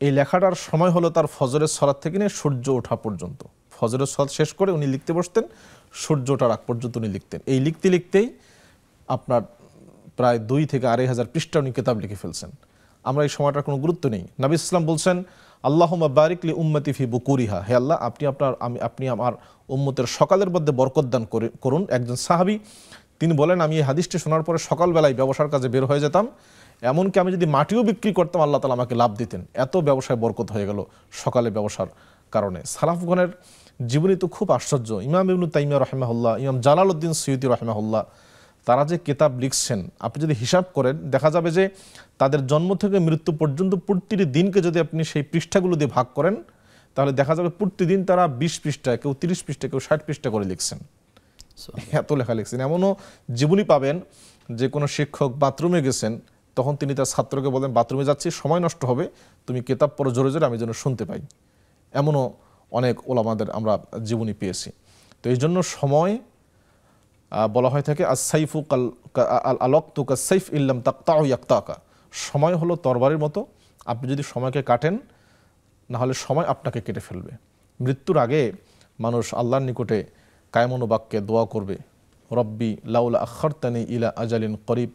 এই লেখাটার সময় হলো তার ফজরের সালাত থেকে নিয়ে সূর্য ওঠা পর্যন্ত। ফজরের সালাত শেষ করে উনি লিখতে বসতেন, সূর্য ওঠার আগ পর্যন্ত উনি লিখতেন। এই লিখতে লিখতেই আপনার প্রায় 2 থেকে 2,500 পৃষ্ঠা উনি কিতাব লিখে ফেলছেন। আমরা এই সময়টার কোনো গুরুত্ব নেই। নবী ইসলাম বলছেন, আল্লাহুম্মা বারিক লি উম্মতি ফি বুকুরিহা, হে আল্লাহ আপনি আমার উম্মতের সকালের মধ্যে বরকত দান করুন। একজন সাহাবী তিনি বলেন, আমি এই হাদিসটি শোনার পরে সকালবেলায় ব্যবসার কাজে বের হয়ে যেতাম, এমনকি আমি যদি মাটিও বিক্রি করতাম আল্লাহ তাআলা আমাকে লাভ দিতেন, এত ব্যবসায় বরকত হয়ে গেল সকালে ব্যবসার কারণে। সালাফগণের জীবনী তো খুব আশ্চর্য। ইমাম ইবনে তাইমিয়া রাহিমাহুল্লাহ, ইমাম জালালউদ্দিন সুয়ুতী রাহিমাহুল্লাহ, তারা যে কিতাব লিখছেন আপনি যদি হিসাব করেন দেখা যাবে যে তাদের জন্ম থেকে মৃত্যু পর্যন্ত প্রতিটি দিনকে যদি আপনি সেই পৃষ্ঠাগুলো দিয়ে ভাগ করেন তাহলে দেখা যাবে প্রতিদিন তারা 20 পৃষ্ঠা, কেউ 30 পৃষ্ঠা, কেউ 60 পৃষ্ঠা করে লিখছেন। এত লেখা লিখছেন। এমনও জীবনী পাবেন যে কোনো শিক্ষক বাথরুমে গেছেন, তখন তিনি তার ছাত্রকে বলেন, বাথরুমে যাচ্ছি, সময় নষ্ট হবে, তুমি কিতাব পড়ো জোরে জোরে, আমি যেন শুনতে পাই। এমনও অনেক ওলামাদের আমরা জীবনী পেয়েছি। তো এই জন্য সময় বলা হয়ে থাকে আস-সাইফু আল-ওয়াক্তু কাস-সাইফ ইল্লাম তাকতাউ ইয়াকতাকা, সময় হলো তরবারির মতো, আপনি যদি সময়কে কাটেন না হলে সময় আপনাকে কেটে ফেলবে। মৃত্যুর আগে মানুষ আল্লাহর নিকটে কায়মন বাক্যে দোয়া করবে, রব্বি লাউলা আখারতানি ইলা আজালিন করিব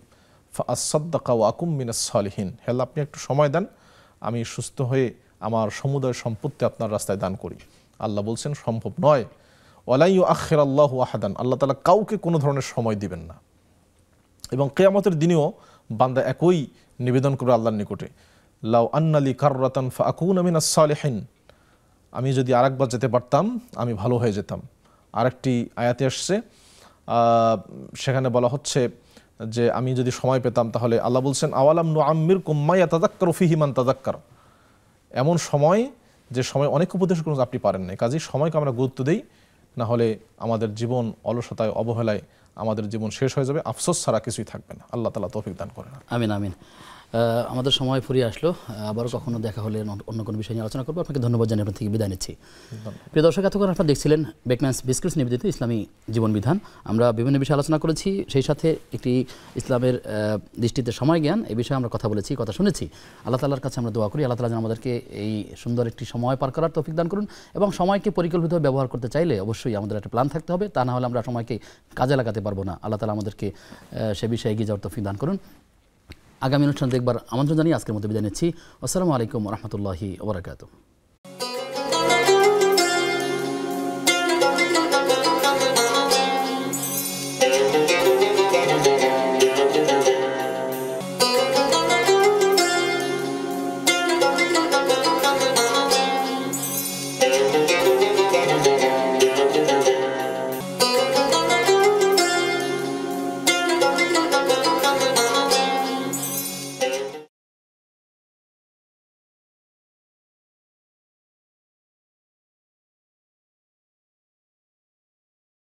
ফাআসাদ্দাকা ওয়া আকুম মিনাস সালিহিন, হে আল্লাহ আপনি একটু সময় দেন, আমি সুস্থ হয়ে আমার সমুদয় সম্পত্তি আপনার রাস্তায় দান করি। আল্লাহ বলছেন সম্ভব নয়। ওয়ালা ইউআখিরাল্লাহু আহাদান, আল্লাহ তাআলা কাউকে কোনো ধরনের সময় দিবেন না। এবং কিয়ামতের দিনেও বান্দা একই নিবেদন করবে আল্লাহর নিকটে, লাউ আন্নালি কাররাতান ফাআকুনা মিনাস সালিহিন, আমি যদি আরেকবার যেতে পারতাম আমি ভালো হয়ে যেতাম। আরেকটি আয়াতে আসছে, সেখানে বলা হচ্ছে যে আমি যদি সময় পেতাম তাহলে আল্লাহ বলছেন আওয়ালাম নুআম্মিরকুম মা ইয়াতাযাক্কারু ফীহি মান তাযাক্কার, এমন সময় যে সময় অনেক উপদেশ করুন আপনি পারেন না। কাজেই সময়কে আমরা গুরুত্ব দেই, না হলে আমাদের জীবন অলসতায় অবহেলায় আমাদের জীবন শেষ হয়ে যাবে, আফসোস ছাড়া কিছুই থাকবে না। আল্লাহ তাআলা তৌফিক দান করেন। আমিন আমিন। আমাদের সময় ফুরিয়ে আসলো, আবারও কখনো দেখা হলে অন্য কোনো বিষয় নিয়ে আলোচনা করবো। আপনাকে ধন্যবাদ জানিয়ে আপনার থেকে বিদায় নিচ্ছি। প্রিয় দর্শক, এতক্ষণ আপনারা দেখছিলেন বেকম্যানস বিস্কুটস নিবেদিত ইসলামী জীবন বিধান। আমরা বিভিন্ন বিষয়ে আলোচনা করেছি, সেই সাথে একটি ইসলামের দৃষ্টিতে সময় জ্ঞান এই বিষয়ে আমরা কথা বলেছি, কথা শুনেছি। আল্লাহ তাআলার কাছে আমরা দোয়া করি আল্লাহ তাআলা যেন আমাদেরকে এই সুন্দর একটি সময় পার করার তৌফিক দান করুন। এবং সময়কে পরিকল্পিতভাবে ব্যবহার করতে চাইলে অবশ্যই আমাদের একটা প্ল্যান থাকতে হবে, তা না হলে আমরা সময়কে কাজে লাগাতে পারবো না। আল্লাহ তাআলা আমাদেরকে সে বিষয়ে এগিয়ে যাওয়ার তৌফিক দান করুন। আগামী অনুষ্ঠান দেখবার আমন্ত্রণ জানিয়ে আজকের মতো বিদায় নিচ্ছি। আসসালামু আলাইকুম ওয়া রাহমাতুল্লাহি ওয়া বারাকাতুহু।